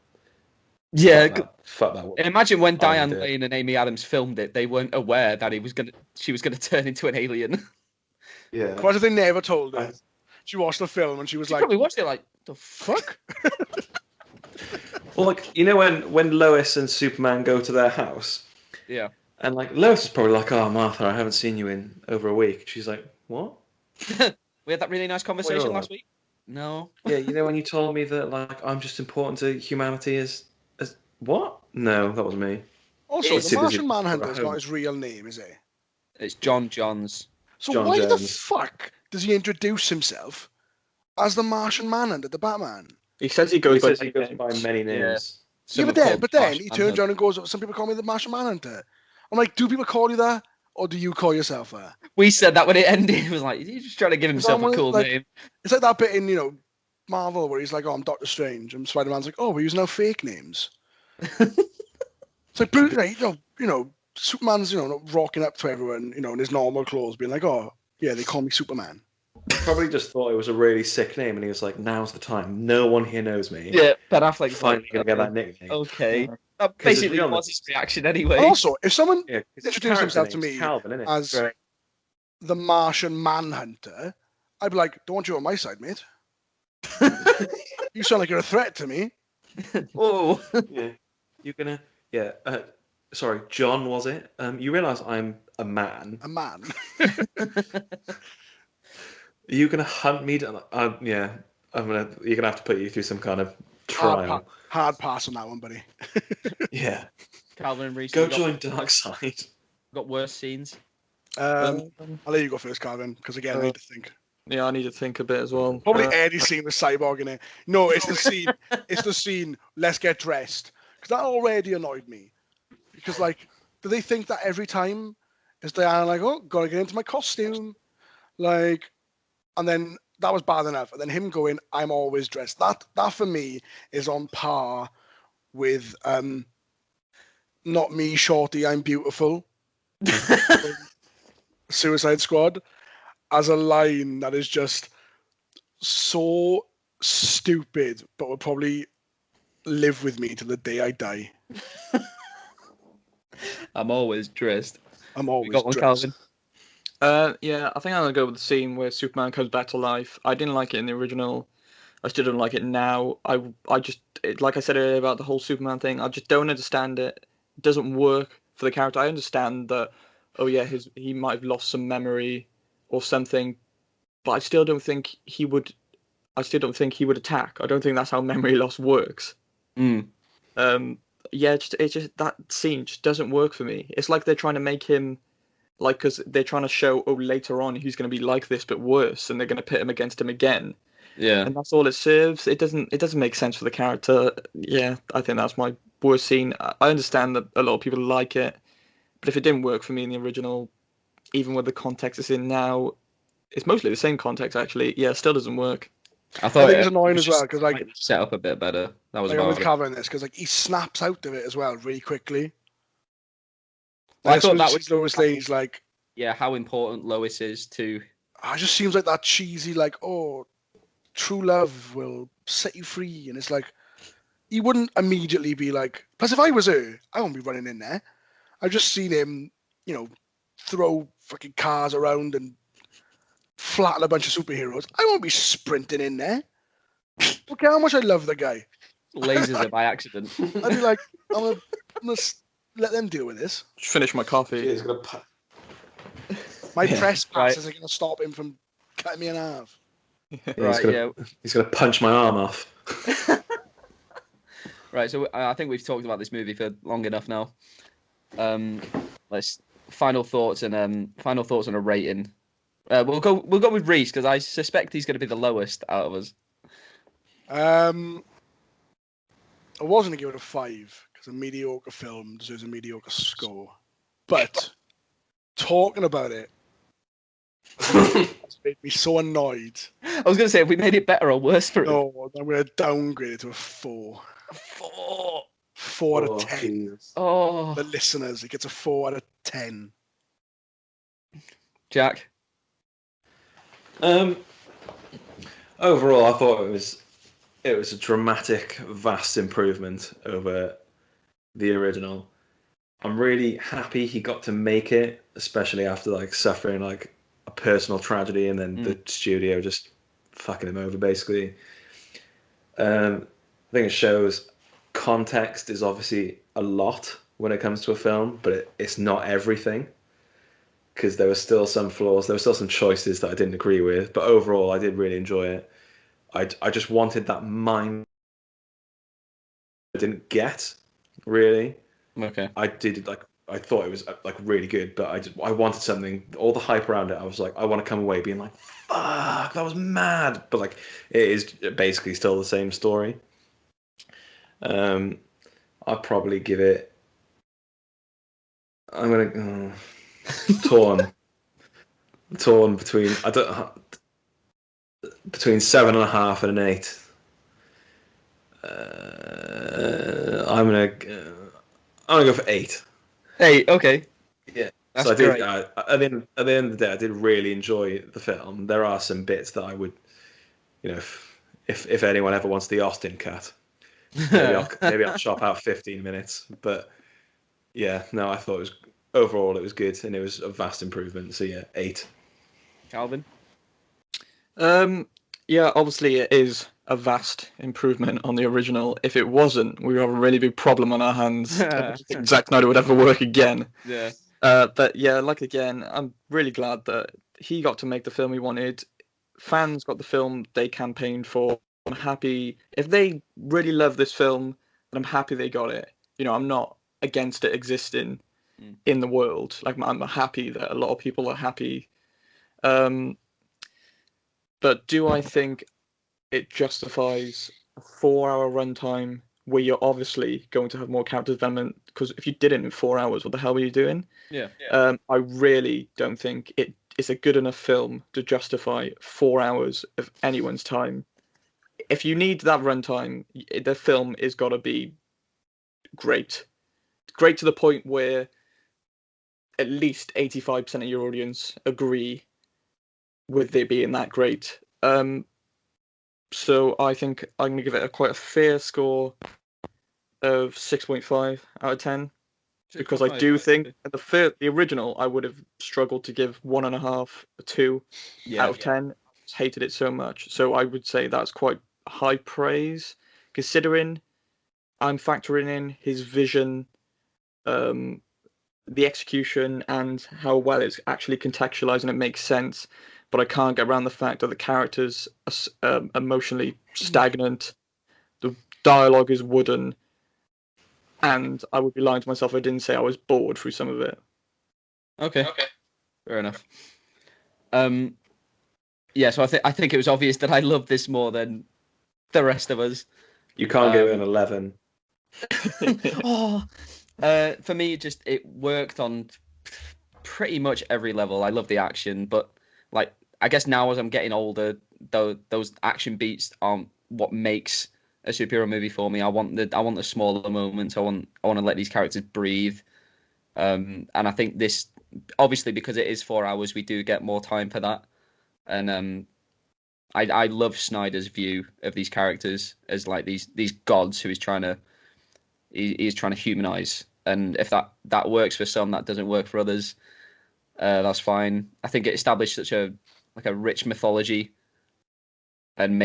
Yeah. Fuck that. Imagine when Diane Lane and Amy Adams filmed it, they weren't aware that she was going to turn into an alien. Yeah. What if they never told her? She watched the film and she was probably watched it like, the fuck? Well, when Lois and Superman go to their house. Yeah. And Lois is probably like, oh, Martha, I haven't seen you in over a week. She's like, what? We had that really nice conversation last week. No. Yeah, when you told me that I'm just important to humanity as what? No, that was me. Also, the Martian Manhunter is not his real name, is it? It's John Johns. So why the fuck does he introduce himself as the Martian Manhunter, the Batman? He says he goes by many names. Yeah, but then he turns around and goes, some people call me the Martian Manhunter. I'm like, do people call you that? Or do you call yourself that? We said that when it ended. It was like, he's just trying to give himself a cool name. It's like that bit in, Marvel where he's like, oh, I'm Doctor Strange. And Spider-Man's like, oh, we're using our fake names. It's like, Superman's, not rocking up to everyone, in his normal clothes, being like, oh, yeah, they call me Superman. He probably just thought it was a really sick name, and he was like, now's the time. No one here knows me. Yeah, Ben Affleck finally going to get that nickname. Okay. That basically was his reaction anyway. Also, if someone introduced himself to me as the Martian Manhunter, I'd be like, don't want you on my side, mate. You sound like you're a threat to me. Oh. Yeah. You're gonna. Yeah. Sorry, John, was it? You realise I'm a man. A man. Are you gonna hunt me down? Yeah. You're gonna have to put you through some kind of trial. Hard pass on that one, buddy. Yeah. Calvin and Reese. Go join Darkseid. Got worse scenes. I'll let you go first, Calvin, because again, I need to think. Yeah, I need to think a bit as well. Probably Eddie's scene with Cyborg in it. No, it's the scene. It's the scene. Let's get dressed. Because that already annoyed me. Because like, do they think that every time is Diana like, oh, gotta get into my costume, like, and then that was bad enough. And then him going, I'm always dressed. That for me is on par with not me, shorty, I'm beautiful. Suicide Squad, as a line that is just so stupid, but will probably live with me till the day I die. I'm always dressed. I'm always got one, dressed. Calvin? Yeah, I think I'm gonna go with the scene where Superman comes back to life. I didn't like it in the original. I still don't like it now. Like I said earlier about the whole Superman thing, I just don't understand it. It doesn't work for the character. I understand that, oh yeah, he might have lost some memory or something, but I still don't think he would. I still don't think he would attack. I don't think that's how memory loss works. Yeah, it's just that scene just doesn't work for me. It's like they're trying to make him like, because they're trying to show, oh, later on he's going to be like this but worse, and they're going to pit him against him again. Yeah, and that's all it serves. It doesn't make sense for the character. Yeah, I think that's my worst scene. I understand that a lot of people like it, but if it didn't work for me in the original, even with the context it's in now, it's mostly the same context actually. Yeah, it still doesn't work. I think it's annoying as well because like set up a bit better. That was like, I was covering this because like he snaps out of it as well really quickly. I thought that was Lois Lane's like, yeah, how important Lois is to. It just seems like that cheesy like, oh, true love will set you free, and it's like he wouldn't immediately be like. Plus, if I was her, I won't be running in there. I've just seen him, throw fucking cars around and flatten a bunch of superheroes. I won't be sprinting in there. Look how much I love the guy. Lasers it by accident. I'd be like, I'm gonna let them deal with this. Just finish my coffee. He's gonna My press passes are gonna stop him from cutting me in half. He's gonna punch my arm off. Right, so I think we've talked about this movie for long enough now. Let's final thoughts and a rating. We'll go with Reese because I suspect he's going to be the lowest out of us. I was going to give it a 5 because a mediocre film deserves a mediocre score. But talking about it made me so annoyed. I was going to say, have we made it better or worse for him? No, I'm going to downgrade it to a 4. A 4? 4 out of 10. Jesus. Oh. The listeners, it gets a 4 out of 10. Jack? Overall, I thought it was a dramatic, vast improvement over the original. I'm really happy he got to make it, especially after like suffering like a personal tragedy and then the studio just fucking him over basically. I think it shows context is obviously a lot when it comes to a film, but it's not everything. Because there were still some flaws, there were still some choices that I didn't agree with, but overall I did really enjoy it. I just wanted that mind I didn't get, really. Okay. I thought it was like really good, but I wanted something, all the hype around it, I was like, I want to come away being like, fuck, that was mad. But like, it is basically still the same story. I'd probably give it, I'm going to, torn between, between 7.5 and an 8. I'm gonna go for 8. 8, okay. Yeah. That's so great. at the end of the day, I did really enjoy the film. There are some bits that I would, if anyone ever wants the Austin cut, maybe I'll chop out 15 minutes. But yeah, no, I thought overall it was good and it was a vast improvement. So yeah, 8. Calvin? Yeah, obviously it is a vast improvement on the original. If it wasn't, we would have a really big problem on our hands. I don't think Zack Snyder would ever work again. Yeah. But yeah, like again, I'm really glad that he got to make the film he wanted. Fans got the film they campaigned for. I'm happy if they really love this film, then I'm happy they got it. You know, I'm not against it existing in the world. Like, I'm happy that a lot of people are happy. But do I think it justifies a 4-hour runtime where you're obviously going to have more character development? Because if you did it in 4 hours, what the hell were you doing? Yeah. I really don't think it's a good enough film to justify 4 hours of anyone's time. If you need that runtime, the film is got to be great. Great to the point where at least 85% of your audience agree with it being that great. So I think I'm going to give it quite a fair score of 6.5 out of 10. Because I do think the original I would have struggled to give 1.5, 2 out of 10. Hated it so much. So I would say that's quite high praise, considering I'm factoring in his vision, the execution, and how well it's actually contextualized and it makes sense. But I can't get around the fact that the characters are emotionally stagnant, the dialogue is wooden, and I would be lying to myself if I didn't say I was bored through some of it. Okay. Fair enough. Yeah, so I think it was obvious that I love this more than the rest of us. You can't give it an 11. For me, it worked on pretty much every level. I love the action, but like I guess now as I'm getting older, those action beats aren't what makes a superhero movie for me. I want the smaller moments. I want to let these characters breathe. And I think this, obviously, because it is 4 hours, we do get more time for that. And I love Snyder's view of these characters as like these gods who he's trying to humanize. And if that works for some, that doesn't work for others. That's fine. I think it established such a rich mythology and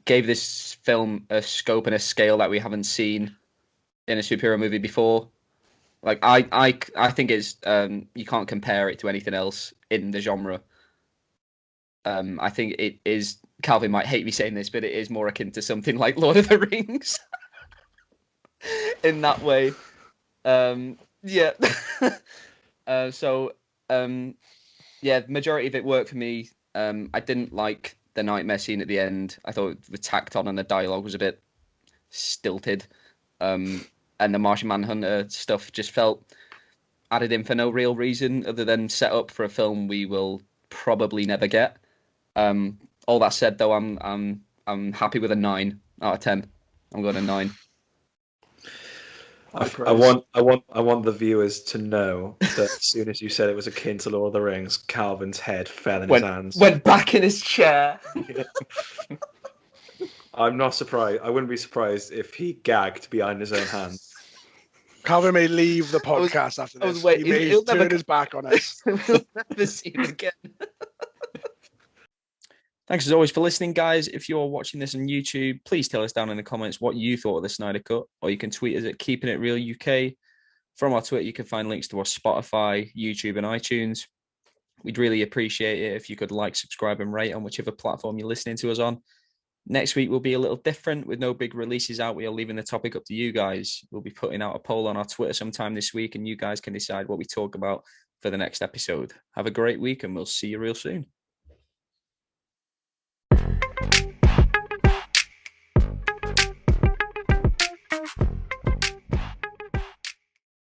gave this film a scope and a scale that we haven't seen in a superhero movie before. Like I think it's you can't compare it to anything else in the genre. I think it is. Calvin might hate me saying this, but it is more akin to something like Lord of the Rings in that way. Yeah. The majority of it worked for me. I didn't like the nightmare scene at the end. I thought it was tacked on and the dialogue was a bit stilted. And the Martian Manhunter stuff just felt added in for no real reason other than set up for a film we will probably never get. All that said, though, I'm happy with a 9 out of 10. I'm going to 9. I want the viewers to know that as soon as you said it was akin to Lord of the Rings, Calvin's head fell in his hands. Went back in his chair. I'm not surprised. I wouldn't be surprised if he gagged behind his own hand. Calvin may leave the podcast after this. He may turn his back on us. We'll never see him again. Thanks as always for listening, guys. If you're watching this on YouTube, please tell us down in the comments what you thought of the Snyder Cut, or you can tweet us at Keeping It Real UK. From our Twitter, you can find links to our Spotify, YouTube, and iTunes. We'd really appreciate it if you could like, subscribe, and rate on whichever platform you're listening to us on. Next week will be a little different with no big releases out. We are leaving the topic up to you guys. We'll be putting out a poll on our Twitter sometime this week, and you guys can decide what we talk about for the next episode. Have a great week, and we'll see you real soon.